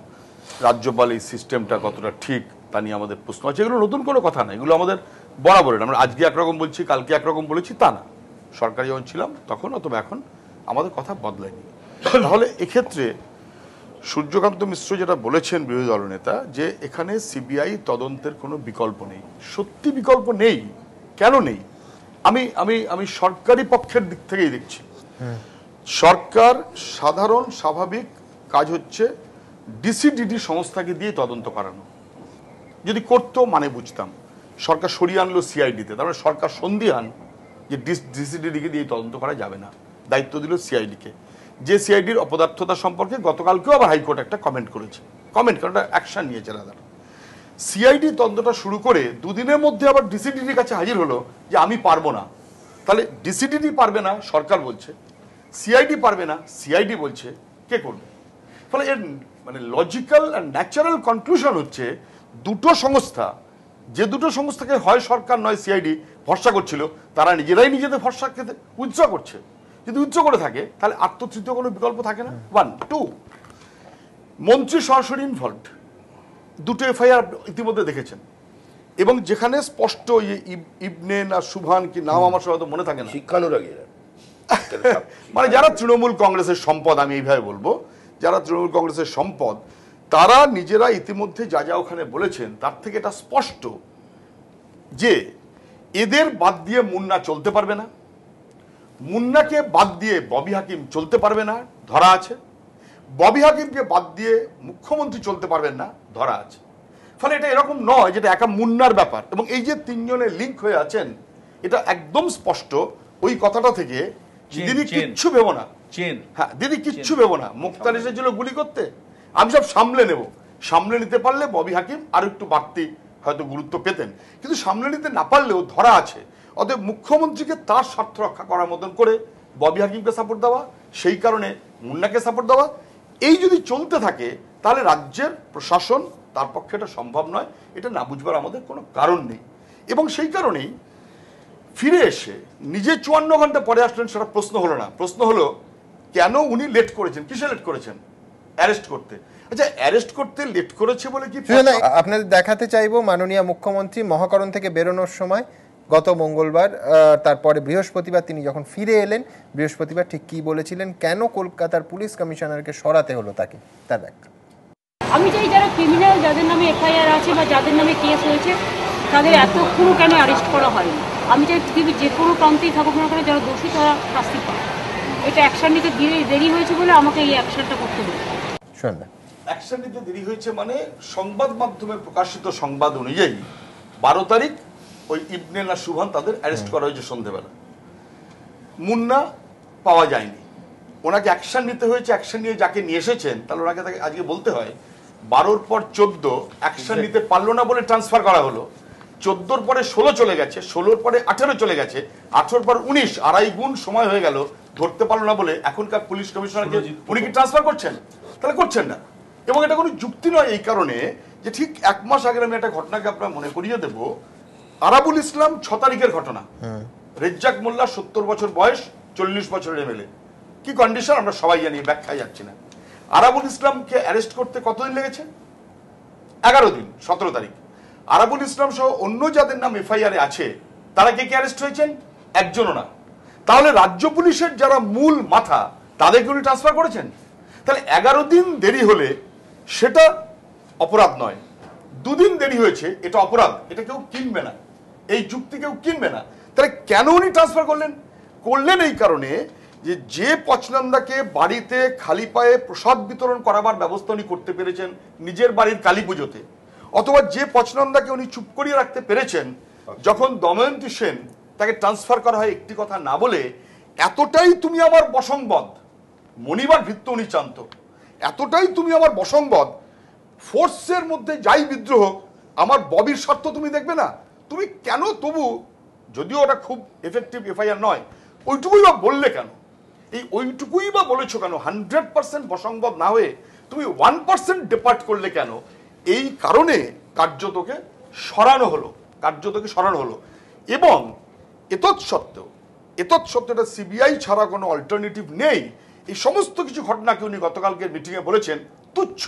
রাজ্যপাল এই সিস্টেমটা কতটা ঠিক তা নিয়ে আমাদের প্রশ্ন আছে। এগুলো নতুন কোনো কথা না, এগুলো আমাদের বরাবরের। আমরা আজকে একরকম বলছি, কালকে একরকম বলেছি তা না। সরকারি যখন ছিলাম তখন অথবা এখন আমাদের কথা বদলায়নি। তাহলে এক্ষেত্রে সূর্যকান্ত মিশ্র যেটা বলেছেন বিরোধী দলনেতা, যে এখানে সিবিআই তদন্তের কোনো বিকল্প নেই। সত্যি বিকল্প নেই। কেন নেই? আমি আমি আমি সরকারি পক্ষের দিক থেকেই দেখছি। সরকার সাধারণ স্বাভাবিক কাজ হচ্ছে ডিসিডিডি সংস্থাকে দিয়ে তদন্ত করানো। যদি করতো মানে বুঝতাম। সরকার সরিয়ে আনলো সিআইডিতে, তার মানে সরকার সন্দিহান যে ডিসিডিডিকে দিয়ে তদন্ত করা যাবে না, দায়িত্ব দিল সিআইডিকে। যে সিআইডির অপদার্থতা সম্পর্কে গতকালকেও আবার হাইকোর্ট একটা কমেন্ট করেছে, কারণ অ্যাকশন নিয়েছে রাদার। সিআইডি তদন্তটা শুরু করে দুদিনের মধ্যে আবার ডিসিডিডির কাছে হাজির হলো যে আমি পারবো না। তাহলে ডিসিডিডি পারবে না সরকার বলছে, সিআইডি পারবে না সিআইডি বলছে, কে করবে? ফলে এর মানে লজিক্যাল আর ন্যাচারাল কনক্লুশন হচ্ছে দুটো সংস্থা, যে দুটো সংস্থাকে হয় সরকার নয় সিআইডি ভরসা করছিল, তারা নিজেরাই নিজেদের ভরসা খেতে উজ্জ্ব করছে। যদি উজ্জ্ব করে থাকে তাহলে আত্মতৃতীয় কোনো বিকল্প থাকে না। 1 2 মন্ত্রী সরাসরি ইনভলভড, দুটো এফআইআর ইতিমধ্যে দেখেছেন, এবং যেখানে স্পষ্ট ইবনে না সুভান কি নাম আমার হয়তো মনে থাকে না, শিক্ষানুরাগীরা মানে যারা তৃণমূল কংগ্রেসের সম্পদ, আমি এইভাবে বলবো, যারা তৃণমূল কংগ্রেসের সম্পদ, তারা নিজেরা ইতিমধ্যে যা যা ওখানে বলেছেন তার থেকে এটা স্পষ্ট যে এদের বাদ দিয়ে মুন্না চলতে পারবে না, মুন্নাকে বাদ দিয়ে ববি হাকিম চলতে পারবে না, ধরা আছে। ববি হাকিমকে বাদ দিয়ে মুখ্যমন্ত্রী চলতে পারবেন না, ধরা আছে। ফলে এটা এরকম নয় যেটা একা মুন্নার ব্যাপার। এবং এই যে তিনজনের লিঙ্ক হয়ে আছেন, এটা একদম স্পষ্ট ওই কথাটা থেকে। দিদি কিচ্ছু ভেবো না, হ্যাঁ দিদি কিচ্ছু ভেবো না, মুক্তার এসেছিল গুলি করতে, আমি সব সামলে নেব। সামলে নিতে পারলে ববি হাকিম আরো একটু বাড়তি হয়তো গুরুত্ব পেতেন, কিন্তু সামলে নিতে না পারলেও ধরা আছে। অতএব মুখ্যমন্ত্রীকে তার স্বার্থ রক্ষা করার মতন করে ববি হাকিমকে সাপোর্ট দেওয়া, সেই কারণে মুন্নাকে সাপোর্ট দেওয়া, এই যদি চলতে থাকে তাহলে রাজ্যের প্রশাসন তার পক্ষে এটা সম্ভব নয়। এটা না বুঝবার আমাদের কোনো কারণ নেই। এবং সেই কারণেই ফিরে এসে নিজে 54 ঘন্টা পরে আসলেন, সেটা প্রশ্ন হলো না। প্রশ্ন হলো কেন উনি লেট করেছেন, কিসে লেট করেছেন? অ্যারেস্ট করতে। আচ্ছা, অ্যারেস্ট করতে লেট করেছে বলে কি? আপনাদের দেখাতে চাইবো মাননীয় মুখ্যমন্ত্রী মহাকরণ থেকে বেরোনোর সময় গত মঙ্গলবার, তারপরে বৃহস্পতিবার তিনি যখন ফিরে এলেন, বৃহস্পতিবার ঠিক কি বলেছিলেন, কেন কলকাতার পুলিশ কমিশনারকে সরাতে হলো তাকে, তার ব্যাখ্যা। আমি চাই যারা ক্রিমিনাল, যাদের নামে এফআইআর আছে বা যাদের নামে কেস হয়েছে, তাদের এতক্ষণও কেন অ্যারেস্ট করা হয়নি। আমি চাই পৃথিবীর যে কোনো প্রান্তেই থাকুক না কেন, যারা দোষী তারা শাস্তি পায়। এটা অ্যাকশন নিতে দেরি হয়েছে বলে আমাকে এই অ্যাকশনটা করতে হয়েছে। শুনলেন, অ্যাকশন নিতে দেরি হয়েছে মানে সংবাদ মাধ্যমে প্রকাশিত সংবাদ অনুযায়ী 12 তারিখ ওই ইবনে না সুভান তাদের অ্যারেস্ট করা হয়েছে সন্ধ্যেবেলা। মুন্না পাওয়া যায়নি, ওনাকে অ্যাকশন নিতে হয়েছে। অ্যাকশন নিয়ে যাকে নিয়ে এসেছেন তাহলে ওনাকে তাকে আজকে বলতে হয় 12-র পর 14 অ্যাকশন নিতে পারলো না বলে ট্রান্সফার করা হলো। 14-র পরে 16 চলে গেছে, 16-র পরে 18 চলে গেছে, 18-র পর 19, আড়াই গুণ সময় হয়ে গেল, ধরতে পারলো না বলে এখনকার পুলিশ কমিশনারকে উনি কি ট্রান্সফার করছেন? তাহলে করছেন না। এবং এটা কোনো যুক্তি নয় এই কারণে যে ঠিক 1 মাস আগে আমি একটা ঘটনাকে আপনার মনে করিয়ে দেব। আরাবুল ইসলাম 6 তারিখের ঘটনা। রেজ্জাক মোল্লা 70 বছর বয়স, 40 বছরের এমএলএ। কি কন্ডিশন আমরা সবাই জানি, ব্যাখ্যায় যাচ্ছি না। আরাবুল ইসলামকে অ্যারেস্ট করতে কতদিন লেগেছে? 11 দিন, 17 তারিখ। আরাবুল ইসলাম সহ অন্য যাদের নাম এফআইআর আছে তারা কে কে অ্যারেস্ট হয়েছেন? একজনও না। তাহলে রাজ্য পুলিশের যারা মূল মাথা তাদেরকে উনি ট্রান্সফার করেছেন। তাহলে 11 দিন দেরি হলে সেটা অপরাধ নয়, 2 দিন দেরি হয়েছে এটা অপরাধ। এটা কেউ কিনবে না, এই যুক্তি কেউ কিনবে না। তাহলে কেন উনি ট্রান্সফার করলেন এই কারণে যে পচনন্দাকে বাড়িতে খালি পায়ে প্রসাদ বিতরণ করাবার ব্যবস্থা উনি করতে পেরেছেন নিজের বাড়ির কালী পুজোতে, অথবা যে পচনন্দাকে উনি চুপ করিয়ে রাখতে পেরেছেন যখন দময়ন্তী সেন তাকে ট্রান্সফার করা হয় একটি কথা না বলে, এতটাই তুমি আমার বসংবদ, মনিবার ভিত্ত উনি চান্ত, এতটাই তুমি আমার বসংবদ, ফোর্সের মধ্যে যাই বিদ্রোহ আমার ববির স্বার্থ তুমি দেখবে না, তুমি কেন তবু, যদিও ওটা খুব এফেক্টিভ এফআইআর নয়, ওইটুকুই বা বললে কেন? এই ওইটুকুই বা বলেছো কেন? 100% বসংবদ না হয়ে তুমি 1% ডিপার্ট করলে কেন? এই কারণে কার্যতকে সরানো হলো। এবং এতৎসত্ত্বেও এটা সিবিআই ছাড়া কোনো অল্টারনেটিভ নেই। এই সমস্ত কিছু ঘটনাকে উনি গতকালকের মিটিংয়ে বলেছেন তুচ্ছ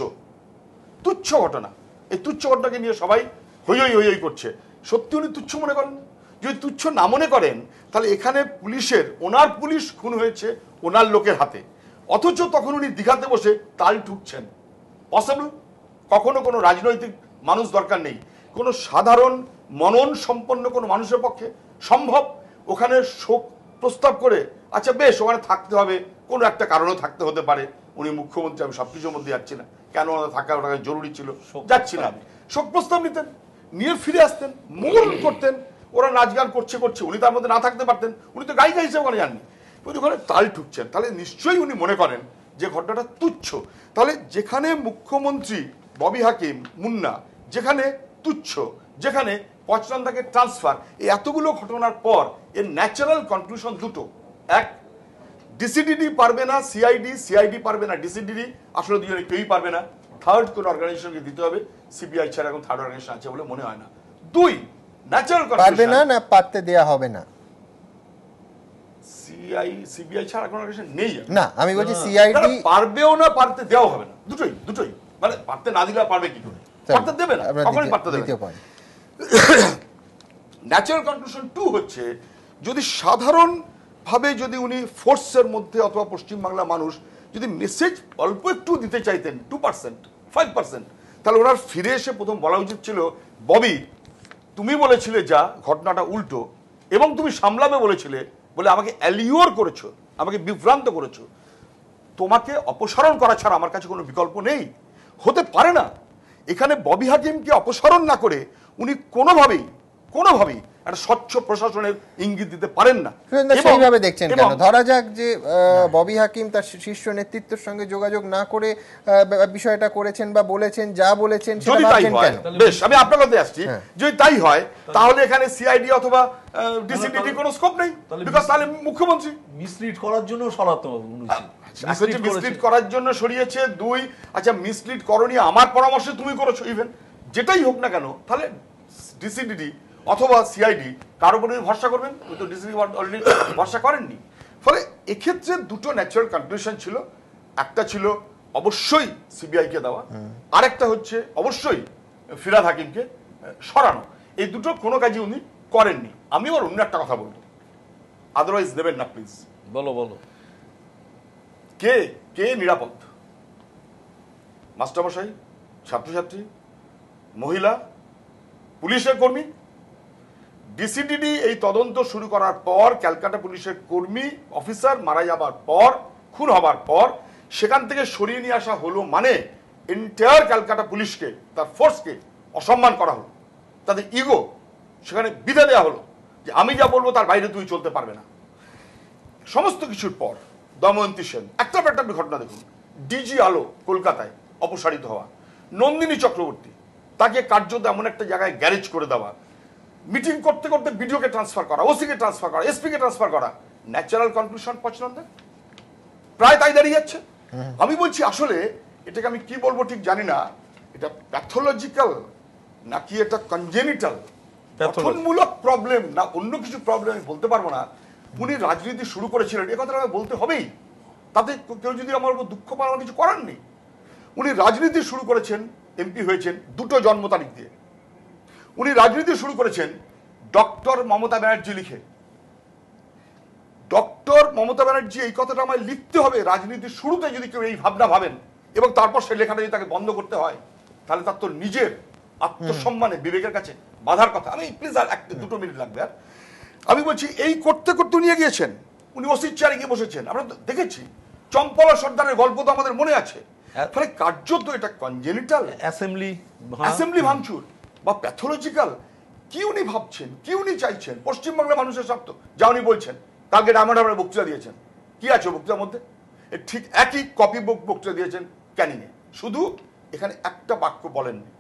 ঘটনা। এই তুচ্ছ ঘটনাকে নিয়ে সবাই হই করছে। সত্যি উনি তুচ্ছ মনে করেন? যদি তুচ্ছ না মনে করেন তাহলে এখানে ওনার পুলিশ খুন হয়েছে ওনার লোকের হাতে, অথচ তখন উনি দীঘাতে বসে তাল ঠুকছেন পসিবল? কখনো কোনো রাজনৈতিক মানুষ দরকার নেই, কোনো সাধারণ মনন সম্পন্ন কোনো মানুষের পক্ষে সম্ভব ওখানে শোক প্রস্তাব করে আচ্ছা বেশ ওখানে থাকতে হবে, কোনো একটা কারণেও থাকতে হতে পারে, উনি মুখ্যমন্ত্রী, আমি সবকিছুর মধ্যে যাচ্ছি না, কেন ওনার থাকা ওটা জরুরি ছিল, যাচ্ছি না, আমি শোক প্রস্তাব নিতেন, নিয়ে ফিরে আসতেন, মঙ্গল করতেন, ওরা নাচ গান করছে, উনি তার মধ্যে না থাকতে পারতেন, উনি তো গায়িকা হিসেবে ওখানে যাননি, উনি ওখানে তাল ঠুকছেন, তাহলে নিশ্চয়ই উনি মনে করেন যে ঘটনাটা তুচ্ছ। তাহলে যেখানে মুখ্যমন্ত্রী ববি হাকিম মুন্না যেখানে তুচ্ছ, যেখানে পচনন্দাকে ট্রান্সফার, এই এতগুলো ঘটনার পর এর ন্যাচারাল কনক্লুশন দুটো, এক ডিসিডিডি পারবে না, সিআইডি পারবে না, ডিসিডিডি আসলে দুজনে কেউই পারবে না, থার্ড কোন অর্গানাইজেশনকে দিতে হবে, সিবিআই ছাড়া এখন থার্ড অর্গানাইজেশন আছে বলে মনে হয় না। দুই, ন্যাচারাল পারবে না, না পারতে দেয়া হবে না, সিবিআই ছাড়া কোনো অর্গানাইজেশন নেই না, আমি বলছি সিআইডি পারবেও না, পারতে দেওয়া হবে না, দুটোই মানে পারতে না দিলে পারবে কি করে, পারতে দেবে না, কখনোই পারতে দেবে না। ন্যাচারাল কনক্লুশন 2 হচ্ছে যদি সাধারণ ভাবে যদি উনি ফোর্সের মধ্যে অথবা পশ্চিমবাংলা মানুষ যদি মেসেজ অল্প একটু দিতে চাইতেন 2%, 5%, তাহলে ওনার ফিরে এসে প্রথম বলা উচিত ছিল ববি তুমি বলেছিলে যা ঘটনাটা উল্টো, এবং তুমি সামলাবে বলেছিলে বলে আমাকে অ্যালিওর করেছো, আমাকে বিভ্রান্ত করেছো, তোমাকে অপসারণ করা ছাড়া আমার কাছে কোনো বিকল্প নেই, হতে পারে না। এখানে ববি হাকিমকে অপসারণ না করে উনি কোনোভাবেই একটা স্বচ্ছ প্রশাসনের ইঙ্গিত দিতে পারেন না। সেইভাবে দেখছেন কেন? ধরা যাক যে ববি হাকিম তার শীর্ষ নেতৃত্বের সঙ্গে যোগাযোগ না করে বিষয়টা করেছেন বা বলেছেন, যা বলেছেন সেটা ভাবছেন কেন? বেশ, আমি আপনার কাছে আসছি, যদি তাই হয় তাহলে এখানে সিআইডি অথবা ডিসিডিডি কোনো স্কোপ নেই, বিকজ তাহলে মুখ্যমন্ত্রী মিসলিড করার জন্য সরাতে হবে মিসলিড করার জন্য সরিয়েছে। দুই, আচ্ছা মিসলিড করনি আমার পরামর্শে তুমি করেছো, ইভেন যেটাই হোক না কেন, তাহলে ডিসিডিডি অথবা সিআইডি কারো উপরে ভরসা করবেন? তো ডিসিডি অলরেডি ভরসা করেননি। ফলে এক্ষেত্রে দুটো ন্যাচারাল কনক্লুশন ছিল, একটা ছিল অবশ্যই সিবিআই কে দেওয়া, আরেকটা হচ্ছে অবশ্যই ফিরহাদ হাকিমকে সরানো। এই দুটো কোনো কাজই উনি করেননি। আমি আবার অন্য একটা কথা বলবো, আদারওয়াইজ নেবেন না প্লিজ। বলো কে নিরাপদ? মাস্টারমশাই, ছাত্রছাত্রী, মহিলা, পুলিশের কর্মী? ডিসিডিডি এই তদন্ত শুরু করার পর ক্যালকাটা পুলিশের কর্মী অফিসার মারা যাবার পর, খুন হবার পর সেখান থেকে সরিয়ে নিয়ে আসা হলো মানে এন্টায়ার ক্যালকাটা পুলিশকে, তার ফোর্সকে অসম্মান করা হলো, তাদের ইগো সেখানে বিধে দেওয়া হলো যে আমি যা বলবো তার বাইরে তুই চলতে পারবে না। সমস্ত কিছুর পর দময়ন্তী সেন, একটা ঘটনা দেখুন, ডিজি আলো কলকাতায় অপসারিত হওয়া, নন্দিনী চক্রবর্তী তাকে কার্যত এমন একটা জায়গায় গ্যারেজ করে দেওয়া, মিটিং করতে করতে বিডিওকে ট্রান্সফার করা, ওসিকে ট্রান্সফার করা, এসপিকে ট্রান্সফার করা, ন্যাচারাল কনক্লুশন পছন্দ প্রায় তাই দাঁড়িয়ে যাচ্ছে। আমি বলছি আসলে এটাকে আমি কি বলবো ঠিক জানি না, এটা প্যাথোলজিক্যাল নাকি এটা কনজেনিটাল, গঠনমূলক প্রবলেম না অন্য কিছু প্রবলেম আমি বলতে পারবো না। উনি রাজনীতি শুরু করেছিলেন, এ কথাটা আমাকে বলতে হবেই, তাতে কেউ যদি আমার উপর দুঃখ পান আমার কিছু করার নেই। উনি রাজনীতি শুরু করেছেন, এমপি হয়েছেন দুটো জন্ম তারিখ দিয়ে। উনি রাজনীতি শুরু করেছেন ডক্টর মমতা ব্যানার্জি লিখে। ডক্টর মমতা ব্যানার্জি এই কথাটা আমায় লিখতে হবে রাজনীতির শুরুতে, যদি কেউ এই ভাবনা ভাবেন এবং তারপর সেই লেখাটা যদি তাকে বন্ধ করতে হয় তাহলে তার তো নিজের আত্মসম্মানে বিবেকের কাছে বাধার কথা। আমি প্লিজ আর দুটো মিনিট লাগবে। আর আমি বলছি এই করতে করতে নিয়ে গিয়েছেন, উনি ওসির চেয়ারে গিয়ে বসেছেন, আমরা দেখেছি চম্পলা সর্দারের গল্প তো আমাদের মনে আছে। ফলে কার্যত এটা কনজেনিটাল অ্যাসেম্বলি ভাঙচুর বা প্যাথোলজিক্যাল। কি উনি ভাবছেন, কি উনি চাইছেন পশ্চিমবাংলার মানুষের স্বার্থ, যা উনি বলছেন। কালকে ডায়মন্ড হারবারে বক্তৃতা দিয়েছেন, কি আছে বক্তৃতার মধ্যে? ঠিক একই কপি বক্তৃতা দিয়েছেন ক্যানিংয়ে, শুধু এখানে একটা বাক্য বলেননি।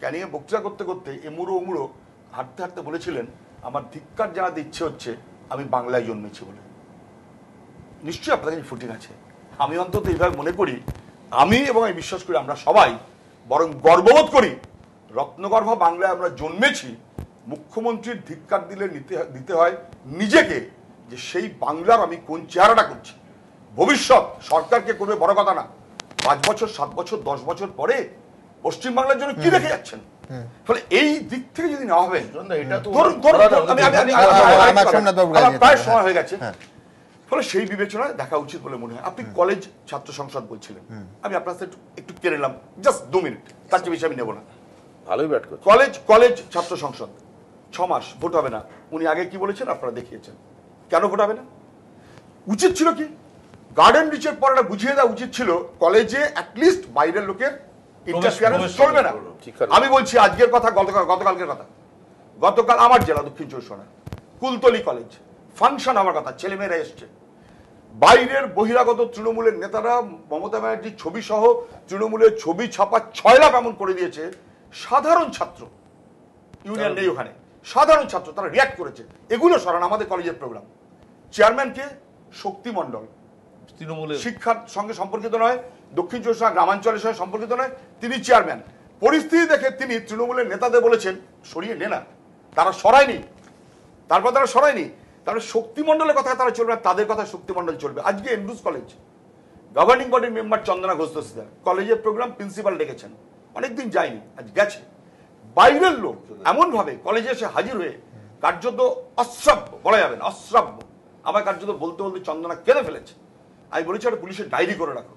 ক্যানিংয়ে বক্তৃতা করতে করতে এমুড়ো ওমুড়ো হাঁটতে হাঁটতে বলেছিলেন আমার ধিক্কার জানাতে ইচ্ছে হচ্ছে আমি বাংলায় জন্মেছি বলে। নিশ্চয়ই আপনাদের কাছে ফুটিং আছে। আমি অন্তত এইভাবে মনে করি, আমি এবং আমি বিশ্বাস করি আমরা সবাই বরং গর্ববোধ করি রত্নগর্ভা বাংলায় আমরা জন্মেছি। মুখ্যমন্ত্রীর ধিক্কার দিলে দিতে হয় নিজেকে, যে সেই বাংলার আমি কোন চেহারাটা করছি। ভবিষ্যৎ সরকারকে করবে বড় কথা না, 5 বছর 7 বছর 10 বছর পরে পশ্চিমবাংলার জন্য কি রেখে যাচ্ছেন। ফলে এই দিক থেকে যদি নেওয়া হবে, প্রায় সময় হয়ে গেছে, ফলে সেই বিবেচনায় দেখা উচিত বলে মনে হয়। আপনি কলেজ ছাত্র সংসদ বলছিলেন, আমি আপনার সাথে একটু কেড়ে নিলাম, জাস্ট 2 মিনিট, তার চেয়ে বেশি আমি নেব না। ভালোই ব্যাট করছে। কলেজ ছাত্র সংসদ 6 মাস ভোট হবে না, উনি আগে কি বলেছেন আপনারা দেখিয়েছেন। কেন ভোট হবে না? উচিত ছিল কি গার্ডেন রিচের পর বুঝিয়ে দেওয়া উচিত ছিল কলেজে অ্যাটলিস্ট বাইরের লোকের ইন্টারফিয়ারেন্স চলবে না। আমি বলছি আজকের কথা, গতকালকের কথা। গতকাল আমার জেলা দক্ষিণ 24 কুলতলি কলেজ ফাংশন হওয়ার কথা, ছেলেমেয়েরা এসছে, বাইরের বহিরাগত তৃণমূলের নেতারা মমতা ব্যানার্জির ছবি সহ তৃণমূলের ছবি ছাপা 6 লাখ এমন করে দিয়েছে। সাধারণ ছাত্র, ইউনিয়ন নেই ওখানে, সাধারণ ছাত্র তারা রিয়াক্ট করেছে। এগুলো সরান আমাদের কলেজের প্রোগ্রাম। চেয়ারম্যানকে শক্তি মণ্ডল, তৃণমূলের শিক্ষার সঙ্গে সম্পর্কিত নয়, দক্ষিণ 24 গ্রামাঞ্চলের সঙ্গে সম্পর্কিত নয়, তিনি চেয়ারম্যান। পরিস্থিতি দেখে তিনি তৃণমূলের নেতাদের বলেছেন সরিয়ে নে না, তারা সরায়নি, তারপর তারা সরায়নি। তাহলে শক্তিমণ্ডলের কথা তারা চলবে না, তাদের কথা শক্তিমণ্ডল চলবে। আজকে এন্ড্রুজ কলেজ গভর্নিং বডির মেম্বার চন্দনা ঘোষ দস্তিদার কলেজের প্রোগ্রাম প্রিন্সিপাল ডেকেছেন, অনেকদিন যায়নি, আজ গেছে। বাইরের লোক এমন ভাবে কলেজে এসে হাজির হয়ে কার্যত অশ্রাব্য, বলা যাবে না অশ্রাব্য, আমার কার্যত বলতে বলতে চন্দনা কেঁদে ফেলেছে। আমি বলেছি একটা পুলিশের ডায়েরি করে রাখো,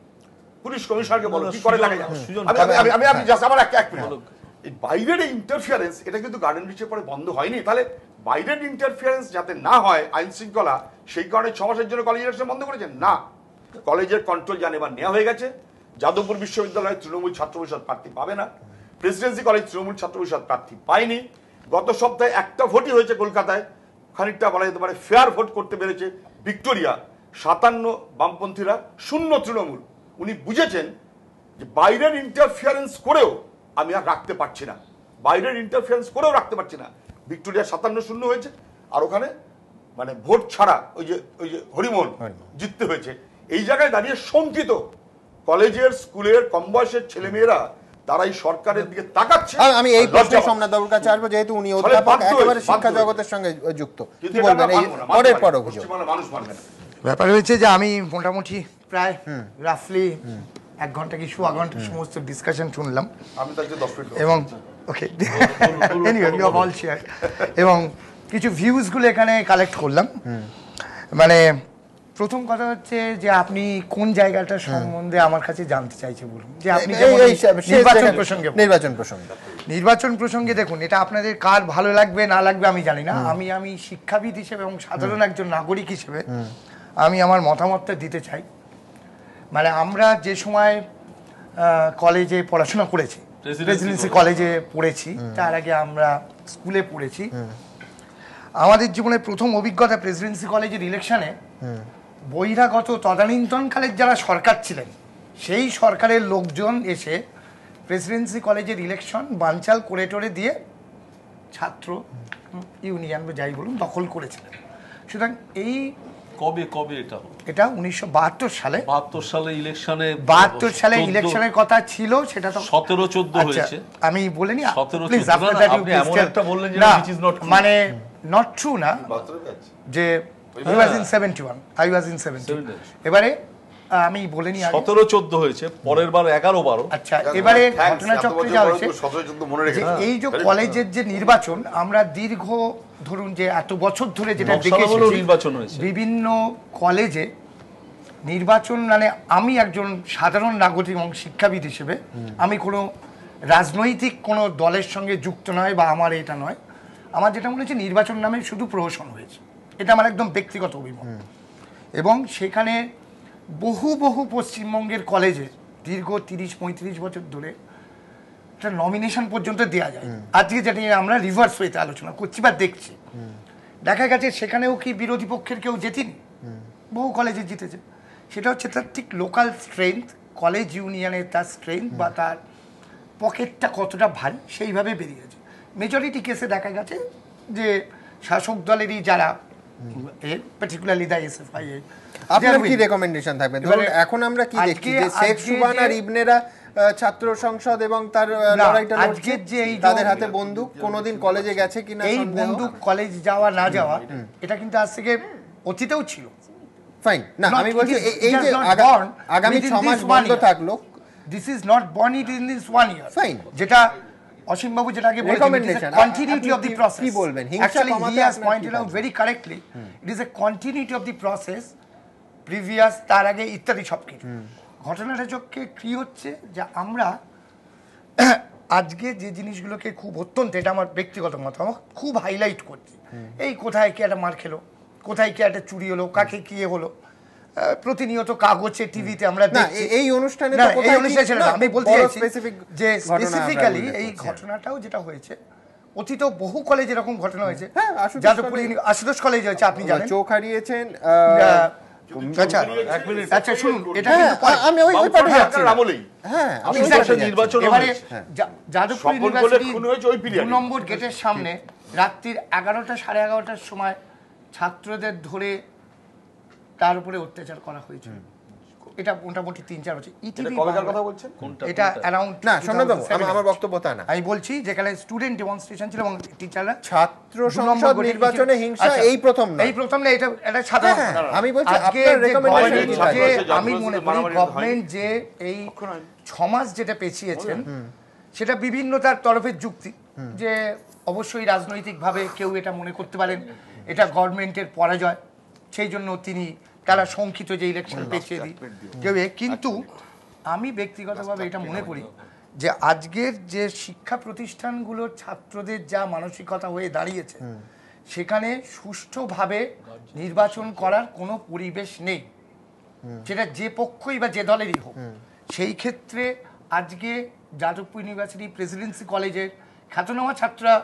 পুলিশ কমিশনারকে বলো কি করে লাগে। আমি জাস্ট আমার এক মিনিট, এই বাইরের এই ইন্টারফিয়ারেন্স এটা কিন্তু গার্ডেন রিচের পরে বন্ধ হয়নি। তাহলে বাইরের ইন্টারফিয়ারেন্স যাতে না হয় আইন শৃঙ্খলা, সেই কারণে 6 মাসের জন্য কলেজ ইলেকশন বন্ধ করেছেন না। কলেজের কন্ট্রোল জানে এবার নেওয়া হয়ে গেছে। যাদবপুর বিশ্ববিদ্যালয়ে তৃণমূল ছাত্র পরিষদ প্রার্থী পাবে না, প্রেসিডেন্সি কলেজ তৃণমূল ছাত্র পরিষদ প্রার্থী পায়নি। গত সপ্তাহে একটা ভোটই হয়েছে কলকাতায়, খানিকটা বলা যেতে পারে ফেয়ার ভোট করতে পেরেছে ভিক্টোরিয়া, 57 বামপন্থীরা, 0 তৃণমূল। উনি বুঝেছেন যে বাইরের ইন্টারফিয়ারেন্স করেও আমি আর রাখতে পারছি না, বাইরের ইন্টারফিয়ারেন্স করেও রাখতে পারছি না। ভিক্টোরিয়া 57-0 হয়েছে, আর ওখানে মানে ভোট ছাড়া ওই যে হরিমোহন জিততে হয়েছে। এই জায়গায় দাঁড়িয়ে শঙ্কিত কলেজের স্কুলের কম বয়সের ছেলেমেয়েরা তারা এই সরকারের দিকে তাকাচ্ছে। আমি এই প্রশ্নে সোমনাথ বাবুর কাছে আসবো, যেহেতু উনি অধ্যাপক, একেবারে শিক্ষা জগতের সঙ্গে যুক্ত, কি বলবেন এই পরের পর অভিযোগ? ব্যাপার হয়েছে যে আমি মোটামুটি প্রায় রাফলি 1 ঘন্টা কি 1.25 ঘন্টা সমস্ত ডিসকাশন শুনলাম, এবং ওকে এবং কিছু ভিউজগুলো এখানে কালেক্ট করলাম। মানে প্রথম কথা হচ্ছে যে আপনি কোন জায়গাটা সম্বন্ধে আমার কাছে জানতে চাইছে বলুন, যে আপনি নির্বাচন প্রসঙ্গে দেখুন, এটা আপনাদের কার ভালো লাগবে না লাগবে আমি জানি না, আমি শিক্ষাবিদ হিসেবে এবং সাধারণ একজন নাগরিক হিসেবে আমি আমার মতামতটা দিতে চাই। মানে আমরা যে সময় কলেজে পড়াশোনা করেছি, প্রেসিডেন্সি কলেজে পড়েছি, তার আগে আমরা স্কুলে পড়েছি, আমাদের জীবনের প্রথম অভিজ্ঞতা প্রেসিডেন্সি কলেজের ইলেকশনে বহিরাগত তদানীন্তনকালের যারা সরকার ছিলেন সেই সরকারের লোকজন এসে প্রেসিডেন্সি কলেজের ইলেকশন বানচাল করে টরে দিয়ে ছাত্র ইউনিয়ন বা যাই বলুন দখল করেছিলেন। সুতরাং এই কবে এটা 1972 সালে, 72 সালে ইলেকশনের কথা ছিল, সেটা তো 17-14 হয়েছে। আমি বলিনি, প্লিজ আফটার দ্যাট ইউ এমন একটা বললেন যে which is not true, মানে নট ট্রু না, যে I was in 71 এবারে আমি বলিনি 17-14 হয়েছে, পরের বার 11-12। আচ্ছা, এবারে ঘটনা চক্রে যা হয়েছে এই যে কলেজের যে নির্বাচন, আমরা দীর্ঘ ধরুন যে এত বছর ধরে যেটা দেখেছি নির্বাচন হয়েছে বিভিন্ন কলেজে নির্বাচন, মানে আমি একজন সাধারণ নাগরিক এবং শিক্ষাবিদ হিসেবে আমি কোনো রাজনৈতিক কোনো দলের সঙ্গে যুক্ত নয় বা আমার এটা নয়, আমার যেটা মনে হচ্ছে নির্বাচন নামে শুধু প্রহসন হয়েছে, এটা আমার একদম ব্যক্তিগত অভিমত। এবং সেখানে বহু পশ্চিমবঙ্গের কলেজে দীর্ঘ 30-35 বছর ধরে একটা নমিনেশন পর্যন্ত দেওয়া যায়। আজকে যেটা নিয়ে আমরা রিভার্স ওয়েতে আলোচনা করছি বা দেখছি, দেখা গেছে সেখানেও কি বিরোধী পক্ষের কেউ জেতেনি, বহু কলেজে জিতেছে। সেটা হচ্ছে তার ঠিক লোকাল স্ট্রেংথ, কলেজ ইউনিয়নের তার স্ট্রেংথ বা তার পকেটটা কতটা ভারী সেইভাবে বেরিয়েছে। মেজরিটি কেসে দেখা গেছে যে শাসক দলেরই যারা পার্টিকুলারলি দা এসএফআই, আপনার কি রেকমেন্ডেশন থাকবে? ধরুন এখন আমরা কি দেখছি যে শেখ সুবান আর ইবনেরা ছাত্র সংসদ এবং তার লড়াইটা লড়ছে, তাদের হাতে বন্দুক, কোনোদিন কলেজে গেছে কিনা এই বন্দুক কলেজ যাওয়া না যাওয়া এটা কিন্তু আজ থেকে অতীতেও ছিল। ফাইন, না আমি বলছি এই যে আগামী 6 মাস বন্ধ থাকলো, this is not born it in this 1 year. Fine, যেটা অসীম বাবু যেটা আগে বলেছেন, কন্টিনিউটি অফ দি প্রসেস। কি বলবেন? Actually he has pointed out very correctly, it is a continuity of the process previous, তার আগে ইত্যাদি সব কিছু। ঘটনাটা চোখে কি হচ্ছে যে আমরা আজকে যে জিনিসগুলোকে খুব অত্যন্ত, এটা আমার ব্যক্তিগত মতামত, খুব হাইলাইট করছি। এই কোথায় কি একটা মার খেলো, কোথায় কি একটা চুরি হলো, কাকে কি হলো, প্রতিনিয়ত কাগজে টিভিতে আমরা দেখছি। এই অনুষ্ঠানে আমি বলতে চাইছি যে স্পেসিফিক্যালি এই ঘটনাটাও যেটা হয়েছে, অতীত বহু কলেজে এরকম ঘটনা হয়েছে। যাদবপুর আশুতোষ কলেজে হয়েছে, আপনি জানেন, চোখ হারিয়েছেন। আচ্ছা শুনুন, এটা কিন্তু আমি ওই পার্টি যাচ্ছি। হ্যাঁ, যাদবপুর ইউনিভার্সিটি 2 নম্বর গেটের সামনে রাত্রির 11টা সাড়ে 11টার সময় ছাত্রদের ধরে তার উপরে অত্যাচার করা হয়েছে। এটা মোটামুটি 3-4 বছর। কথা বলছেন এটা অ্যারাউন্ড না, সন্ন্যাবাবু, আমার বক্তব্য তা না। আমি বলছি যেখানে স্টুডেন্ট ডেমনস্ট্রেশন ছিল এবং টিচাররা ছাত্র সংসদ নির্বাচনে হিংসা এই প্রথম না, এটা সাধারণ। আমি বলছি আপনার রেকমেন্ডেশন, আমি মনে করি গভর্নমেন্ট যে এই 6 মাস যেটা পেছিয়েছেন, সেটা বিভিন্ন তার তরফের যুক্তি, যে অবশ্যই রাজনৈতিকভাবে কেউ এটা মনে করতে পারেন এটা গভর্নমেন্টের পরাজয়, সেই জন্য তারা শঙ্কিত যে ইলেকশন পেছিয়ে দিই কেউ। কিন্তু আমি ব্যক্তিগতভাবে এটা মনে করি যে আজকের যে শিক্ষা প্রতিষ্ঠানগুলোর ছাত্রদের যা মানসিকতা হয়ে দাঁড়িয়েছে, সেখানে সুষ্ঠুভাবে নির্বাচন করার কোনো পরিবেশ নেই, সেটা যে পক্ষই বা যে দলেরই হোক। সেই ক্ষেত্রে আজকে যাদবপুর ইউনিভার্সিটি প্রেসিডেন্সি কলেজের খ্যাতনামা ছাত্ররা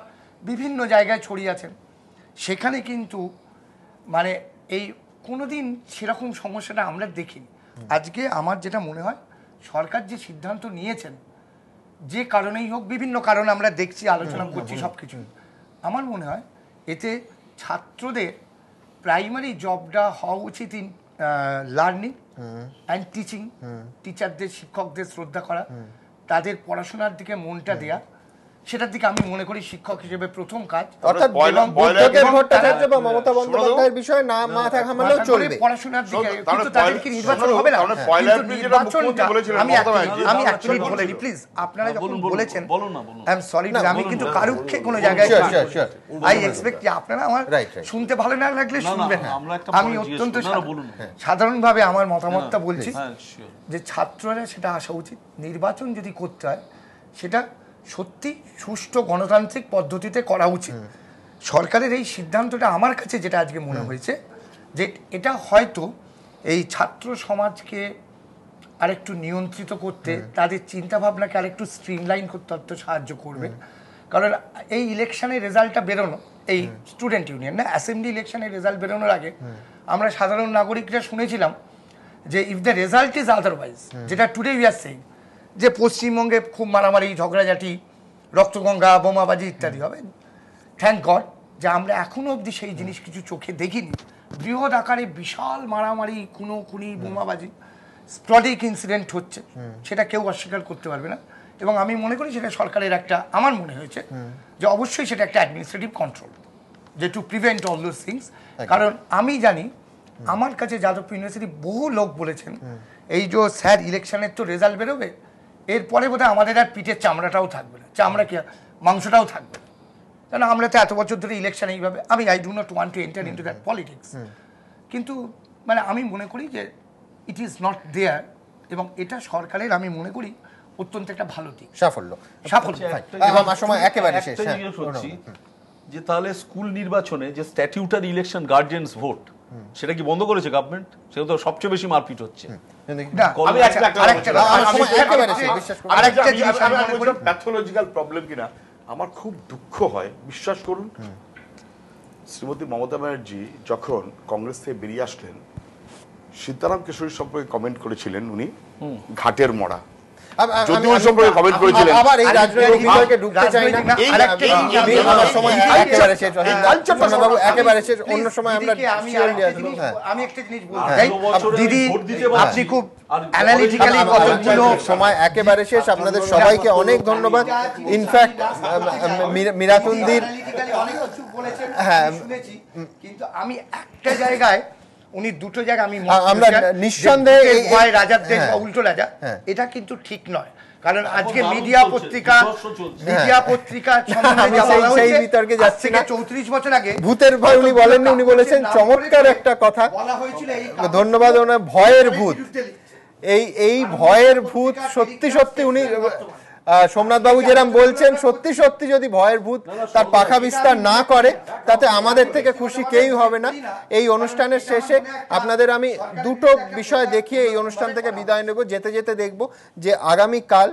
বিভিন্ন জায়গায় ছড়িয়ে আছেন, সেখানে কিন্তু মানে এই কোনোদিন সেরকম সমস্যাটা আমরা দেখিনি। আজকে আমার যেটা মনে হয়, সরকার যে সিদ্ধান্ত নিয়েছেন, যে কারণেই হোক, বিভিন্ন কারণ আমরা দেখছি, আলোচনা করছি সব কিছু, আমার মনে হয় এতে ছাত্রদের প্রাইমারি জবটা হওয়া উচিত ইন লার্নিং অ্যান্ড টিচিং, টিচারদের শিক্ষকদের শ্রদ্ধা করা, তাদের পড়াশোনার দিকে মনটা দেয়া, সেটার দিকে আমি মনে করি শিক্ষক হিসেবে প্রথম কাজ। অর্থাৎ বুদ্ধদেব ভট্টাচার্য বা মমতা বন্দ্যোপাধ্যায়ের বিষয়ে না মাথা ঘামালেও চলবে পড়াশোনার দিকে, কিন্তু তাদের কি নির্বাচন হবে না? আমি অ্যাকচুয়ালি বলিনি, প্লিজ, আপনারা যখন বলেছেন, আই এম সরি, আমি কিন্তু কারুক্ষে কোনো জায়গায় আই এক্সপেক্ট যে আপনারা আমার শুনতে ভালো না লাগলে শুনবেন না। আমি অত্যন্ত সাধারণভাবে আমার মতামতটা বলছি যে ছাত্ররা সেটা আসা উচিত। নির্বাচন যদি করতে হয়, সেটা সত্যি সুষ্ঠু গণতান্ত্রিক পদ্ধতিতে করা উচিত। সরকারের এই সিদ্ধান্তটা আমার কাছে যেটা আজকে মনে হয়েছে, যে এটা হয়তো এই ছাত্র সমাজকে আরেকটু নিয়ন্ত্রিত করতে, তাদের চিন্তাভাবনাকে আরেকটু স্ট্রিমলাইন করতে অত সাহায্য করবে। কারণ এই ইলেকশনের রেজাল্টটা বেরোনো, এই স্টুডেন্ট ইউনিয়ন না, অ্যাসেম্বলি ইলেকশনের রেজাল্ট বেরোনোর আগে আমরা সাধারণ নাগরিকরা শুনেছিলাম যে if the result is otherwise, যেটা টুডে উই আর সেইং, যে পশ্চিমবঙ্গে খুব মারামারি, ঝগড়াঝাটি, রক্তগঙ্গা, বোমাবাজি ইত্যাদি হবে। থ্যাংক গড যে আমরা এখনো অবধি সেই জিনিস কিছু চোখে দেখিনি। বৃহৎ আকারে বিশাল মারামারি, খুনি, বোমাবাজি, স্পটিক ইনসিডেন্ট হচ্ছে, সেটা কেউ অস্বীকার করতে পারবে না। এবং আমি মনে করি সেটা সরকারের একটা, আমার মনে হয়েছে যে অবশ্যই সেটা একটা অ্যাডমিনিস্ট্রেটিভ কন্ট্রোল, যে to prevent all those things. কারণ আমি জানি, আমার কাছে যাদবপুর ইউনিভার্সিটি বহু লোক বলেছেন, এই যে স্যার ইলেকশনের তো রেজাল্ট বেরোবে, এরপরে বোধহয় আমাদের আর পিঠের চামড়াটাও থাকবে না, চামড়া কি মাংসটাও থাকবে না, কারণ আমরা তো এত বছর ধরে ইলেকশন এইভাবে, I do not want to enter into that politics, কিন্তু মানে আমি মনে করি যে ইট ইজ নট দেয়ার, এবং এটা সরকারের আমি মনে করি অত্যন্ত একটা ভালো দিক, সাফল্য। সময় একেবারে শেষ, যে তাহলে স্কুল নির্বাচনে যে স্ট্যাটিউটারি ইলেকশন গার্জিয়ানস ভোট, সেটা কি বন্ধ করেছে গভর্নমেন্ট? সেটা তো সবচেয়ে বেশি মারপিট হচ্ছে। প্যাথোলজিক্যাল প্রবলেম কিনা আমার খুব দুঃখ হয়, বিশ্বাস করুন। শ্রীমতী মমতা ব্যানার্জি যখন কংগ্রেস থেকে বেরিয়ে আসলেন, সীতারাম কেশরী সম্পর্কে কমেন্ট করেছিলেন উনি ঘাটের মরা, যদিও সম্পর্কে কমেন্ট করেছিলেন। আবার এই রাজনৈতিক বিষয়কে ঢুকতে চাই না, আমার সময় একেবারে শেষ, একেবারে শেষ, অন্য সময় আমরা আমি একটা জিনিস বলতে দিদি, আপনি খুব অ্যানালিটিক্যালি কতগুলো সময় একেবারে শেষ, আপনাদের সবাইকে অনেক ধন্যবাদ। ইনফ্যাক্ট মিরাতুন্দির অনেক কিছু বলেছেন, শুনেছি, কিন্তু আমি একটা জায়গায়, উনি দুটো জায়গা আমি আমরা নিঃসন্দেহে রাজার দেশ বা উল্টো রাজা, এটা কিন্তু ঠিক নয়। কারণ আজকে মিডিয়া পত্রিকা সেই বিতর্কে যাচ্ছি না। 34 বছর আগে ভূতের ভয় উনি বলেননি, উনি বলেছেন চমৎকার একটা কথা, ধন্যবাদ ওনার, ভয়ের ভূত। এই ভয়ের ভূত সত্যি সত্যি উনি সোমনাথ বাবু যেরকম বলছেন, সত্যি সত্যি যদি ভয়ের ভূত তার পাখা বিস্তার না করে তাতে আমাদের থেকে খুশি কেউই হবে না। এই অনুষ্ঠানের শেষে আপনাদের আমি দুটো বিষয় দেখিয়ে এই অনুষ্ঠান থেকে বিদায় নেব। যেতে যেতে দেখব যে আগামীকাল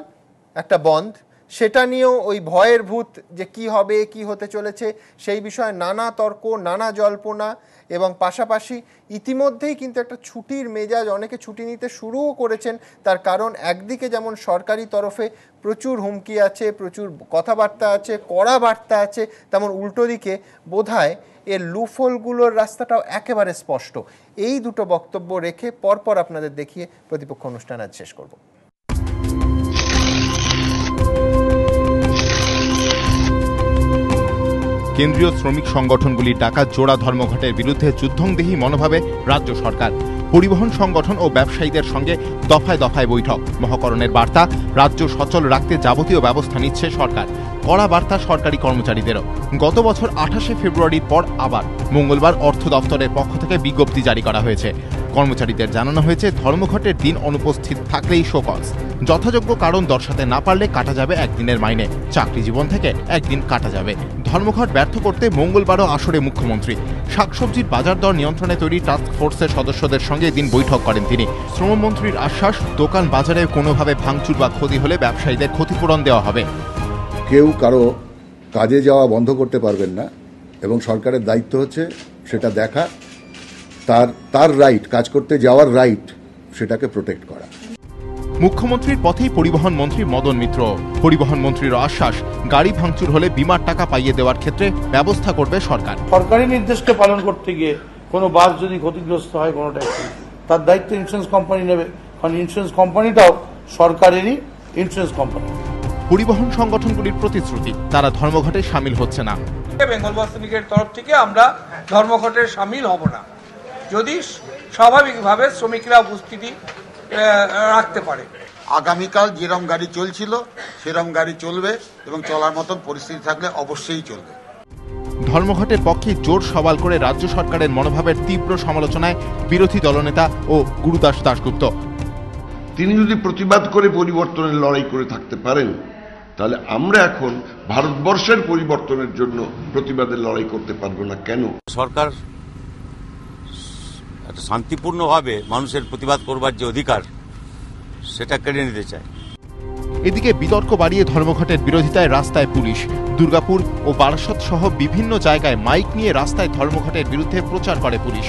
একটা বন্ধ, সেটা নিয়েও ওই ভয়ের ভূত যে কি হবে, কি হতে চলেছে, সেই বিষয়ে নানা তর্ক, নানা জল্পনা, এবং পাশাপাশি ইতিমধ্যেই কিন্তু একটা ছুটির মেজাজ, অনেকে ছুটি নিতে শুরুও করেছেন। তার কারণ একদিকে যেমন সরকারি তরফে প্রচুর হুমকি আছে, প্রচুর কথাবার্তা আছে, কড়া বার্তা আছে, তেমন উল্টো দিকে বোধহয় এর লুফলগুলোর রাস্তাটাও একেবারে স্পষ্ট। এই দুটো বক্তব্য রেখে পরপর আপনাদের দেখিয়ে প্রতিপক্ষ অনুষ্ঠান আজ শেষ করব। কেন্দ্রীয় শ্রমিক সংগঠনগুলির ডাকা জোড়া ধর্মঘটের বিরুদ্ধে যুদ্ধংদেহী মনোভাবে রাজ্য সরকার। পরিবহন সংগঠন ও ব্যবসায়ীদের সঙ্গে দফায় দফায় বৈঠক। মহাকরণের বার্তা, রাজ্য সচল রাখতে যাবতীয় ব্যবস্থা নিচ্ছে সরকার। কড়া বার্তা সরকারি কর্মচারীদেরও। গত বছর 28শে ফেব্রুয়ারির পর আবার মঙ্গলবার অর্থ দপ্তরের পক্ষ থেকে বিজ্ঞপ্তি জারি করা হয়েছে। কর্মচারীদের জানানো হয়েছে ধর্মঘটের দিন অনুপস্থিত থাকলেই শোকজ। যথাযোগ্য কারণ দর্শাতে না পারলে কাটা যাবে একদিনের মাইনে, চাকরি জীবন থেকে একদিন কাটা যাবে। ধর্মঘট ব্যর্থ করতে মঙ্গলবারও আসরে মুখ্যমন্ত্রী। শাকসবজির বাজার দর নিয়ন্ত্রণে তৈরি টাস্ক ফোর্সের সদস্যদের সঙ্গে এদিন বৈঠক করেন তিনি। শ্রমমন্ত্রীর আশ্বাস, দোকান বাজারে কোনোভাবে ভাঙচুর বা ক্ষতি হলে ব্যবসায়ীদের ক্ষতিপূরণ দেওয়া হবে। কেউ কারো কাজে যাওয়া বন্ধ করতে পারবেন না, এবং সরকারের দায়িত্ব হচ্ছে সেটা দেখা, তার রাইট, কাজ করতে যাওয়ার রাইট, সেটাকে প্রোটেক্ট করা। মুখ্যমন্ত্রীর পথেই পরিবহন মন্ত্রী মদন মিত্র। পরিবহন মন্ত্রীর আশ্বাস, গাড়ি ভাঙচুর হলে বিমার টাকা পাইয়ে দেওয়ার ক্ষেত্রে ব্যবস্থা করবে সরকার। সরকারি নির্দেশকে পালন করতে গিয়ে কোনো বাস যদি ক্ষতিগ্রস্ত হয় কোনো ট্যাক্সি, তার দায়িত্ব ইন্স্যুরেন্স কোম্পানি নেবে, কারণ ইন্স্যুরেন্স কোম্পানিটাও সরকারেরই ইন্স্যুরেন্স কোম্পানি। পরিবহন সংগঠনগুলির প্রতিশ্রুতি, তারা ধর্মঘটে সামিল হচ্ছে না। বেঙ্গল বাস শ্রমিকের তরফ থেকে আমরা ধর্মঘটে সামিল হব না, যদি স্বাভাবিকভাবে শ্রমিকরা উপস্থিতি রাখতে পারে। আগামীকাল যেরকম গাড়ি চলছিল সেরকম গাড়ি চলবে, এবং চলার মতন পরিস্থিতি থাকলে অবশ্যই চলবে। ধর্মঘটের পক্ষে জোর সওয়াল করে রাজ্য সরকারের মনোভাবের তীব্র সমালোচনায় বিরোধী দলনেতা ও গুরুদাস দাশগুপ্ত। তিনি যদি প্রতিবাদ করে পরিবর্তনের লড়াই করে থাকতে পারেন, তাহলে আমরা এখন ভারতবর্ষের পরিবর্তনের জন্য প্রতিবাদের লড়াই করতে পারবো না কেন? সরকার শান্তিপূর্ণভাবে মানুষের প্রতিবাদ করবার যে অধিকার, সেটা কেড়ে নিতে চায়। এদিকে বিতর্ক বাড়িয়ে ধর্মঘটের বিরোধিতায় রাস্তায় পুলিশ। দুর্গাপুর ও বারাসত সহ বিভিন্ন জায়গায় মাইক নিয়ে রাস্তায় ধর্মঘটের বিরুদ্ধে প্রচার করে পুলিশ।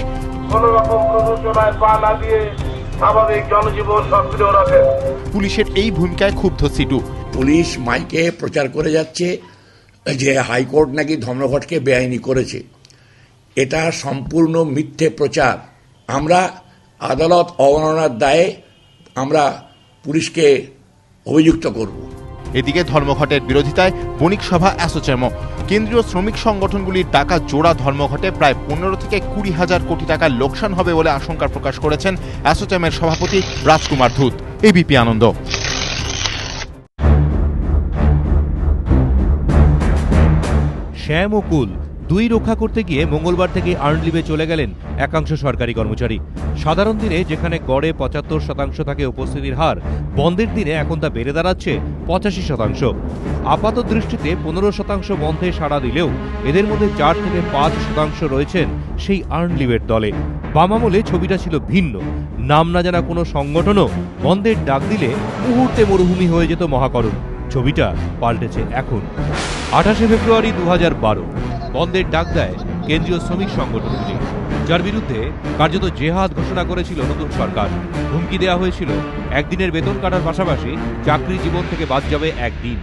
পুলিশের এই ভূমিকায় ক্ষুব্ধ সিটু। পুলিশ মাইকে প্রচার করে যাচ্ছে যে হাইকোর্ট নাকি ধর্মঘটকে বেআইনি করেছে। এটা সম্পূর্ণ মিথ্যে প্রচার। আমরা আদালত অবমাননার দায়ে আমরা পুলিশকে অভিযুক্ত করব। এদিকে ধর্মঘটের বিরোধিতায় বণিক সভা অ্যাসোচেমও। কেন্দ্রীয় শ্রমিক সংগঠনগুলির ডাকা জোড়া ধর্মঘটে প্রায় 15 থেকে 20,000 কোটি টাকার লোকসান হবে বলে আশঙ্কা প্রকাশ করেছেন অ্যাসোচেমের সভাপতি রাজকুমার ধুত। এবিপি আনন্দ। শ্যাম ও কুল দুই রক্ষা করতে গিয়ে মঙ্গলবার থেকে আর্ন লিভে চলে গেলেন একাংশ সরকারি কর্মচারী। সাধারণ দিনে যেখানে গড়ে 75% থাকে উপস্থিতির হার, বন্ধের দিনে এখন তা বেড়ে দাঁড়াচ্ছে 85%। আপাত দৃষ্টিতে 15% বন্ধে সাড়া দিলেও এদের মধ্যে 4 থেকে 5% রয়েছেন সেই আর্ন লিভের দলে। বাম আমলে ছবিটা ছিল ভিন্ন। নাম না জানা কোনো সংগঠনও বন্ধের ডাক দিলে মুহূর্তে মরুভূমি হয়ে যেত মহাকরণ। ছবিটা পাল্টেছে এখন। 28শে ফেব্রুয়ারি 2012 বন্ধের ডাক দেয় কেন্দ্রীয় শ্রমিক সংগঠনগুলি, যার বিরুদ্ধে কার্যত জেহাদ ঘোষণা করেছিল নতুন সরকার। হুমকি দেওয়া হয়েছিল একদিনের বেতন কাটার পাশাপাশি চাকরি জীবন থেকে বাদ যাবে একদিন।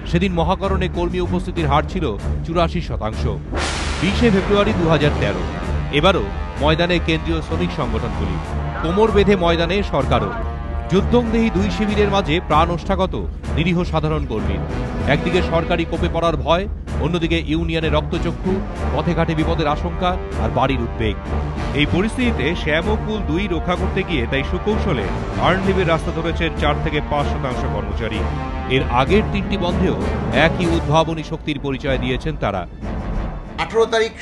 সেদিন মহাকরণে কর্মী উপস্থিতির হার ছিল 84%। 20শে ফেব্রুয়ারি 2013 এবারও ময়দানে কেন্দ্রীয় শ্রমিক সংগঠনগুলি, কোমর বেঁধে ময়দানে সরকারও। যুদ্ধংদেহী দুই শিবিরের মাঝে প্রাণ ওষ্ঠাগত নিরীহ সাধারণ কর্মী। একদিকে সরকারি কোপে পড়ার ভয়, অন্যদিকে ইউনিয়নে রক্তচক্ষু, পথে ঘাটে বিপদের আশঙ্কা আর বাড়ির উদ্বেগ। এই পরিস্থিতিতে শ্যাম ও কুল দুই রক্ষা করতে গিয়ে তাই সুকৌশলে আর্ন লিভের রাস্তা ধরেছেন 4 থেকে 5% কর্মচারী। এর আগের 3টি বন্ধেও একই উদ্ভাবনী শক্তির পরিচয় দিয়েছেন তারা। 18 তারিখ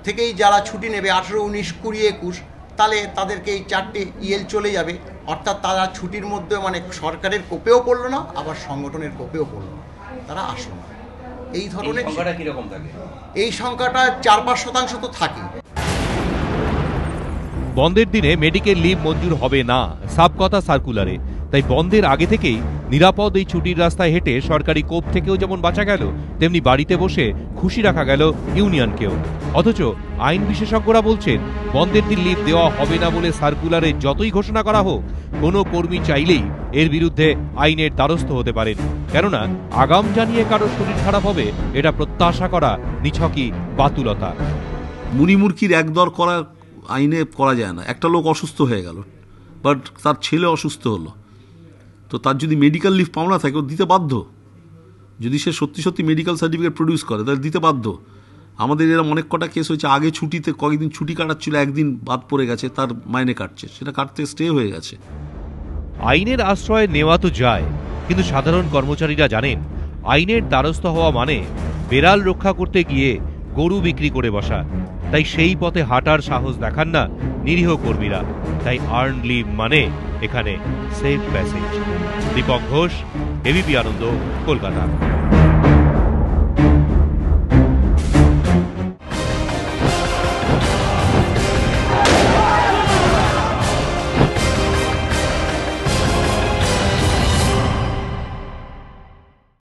থেকেই যারা ছুটি নেবে 18, 19, 20, 21, তাহলে তাদেরকে এই 4টে ইএল চলে যাবে, অর্থাৎ তারা ছুটির মধ্যে মানে সরকারের কোপেও পড়লো না, আবার সংগঠনের কোপেও পড়লো না, তারা আসলো না। এই ধরনের সংখ্যাটা কিরকম থাকে? এই সংখ্যাটা 4-5% তো থাকে। বন্ধের দিনে মেডিকেল লিভ মঞ্জুর হবে না, সাব কথা সার্কুলারে। তাই বন্ধের আগে থেকেই নিরাপদ এই ছুটির রাস্তায় হেঁটে সরকারি কোপ থেকেও যেমন বাঁচা গেল, তেমনি বাড়িতে বসে খুশি রাখা গেল ইউনিয়নকেও। অথচ আইন বিশেষজ্ঞরা বলছেন বন্ধের দিন লিভ দেওয়া হবে না বলে সার্কুলারে যতই ঘোষণা করা হোক, কোনো কর্মী চাইলেই এর বিরুদ্ধে আইনের দ্বারস্থ হতে পারেন। কেননা আগাম জানিয়ে কারো শরীর খারাপ হবে এটা প্রত্যাশা করা নিছকই বাতুলতা। মুনিমুরকির একদর করা আইনে করা যায় না। একটা লোক অসুস্থ হয়ে গেল, বাট তার ছেলে অসুস্থ হলো, তো তার যদি মেডিকেল লিভ পাওনা থাকে ও দিতে বাধ্য। যদি সে সত্যি সত্যি মেডিকেল সার্টিফিকেট প্রডিউস করে তাহলে দিতে বাধ্য। আমাদের এরকম অনেক কটা কেস হয়েছে, আগে ছুটিতে কয়েকদিন ছুটি কাটাচ্ছিল, একদিন বাদ পড়ে গেছে, তার মাইনে কাটছে, সেটা কাটতে স্টে হয়ে গেছে। আইনের আশ্রয় নেওয়া তো যায়, কিন্তু সাধারণ কর্মচারীরা জানেন আইনের দ্বারস্থ হওয়া মানে বেড়াল রক্ষা করতে গিয়ে গরু বিক্রি করে বসা। তাই সেই পথে হাঁটার সাহস দেখান না নিরীহ কর্মীরা। তাই আর্ন লিভ মানে এখানে safe passage. Dipak Ghosh, ABP Ananda, Kolkata.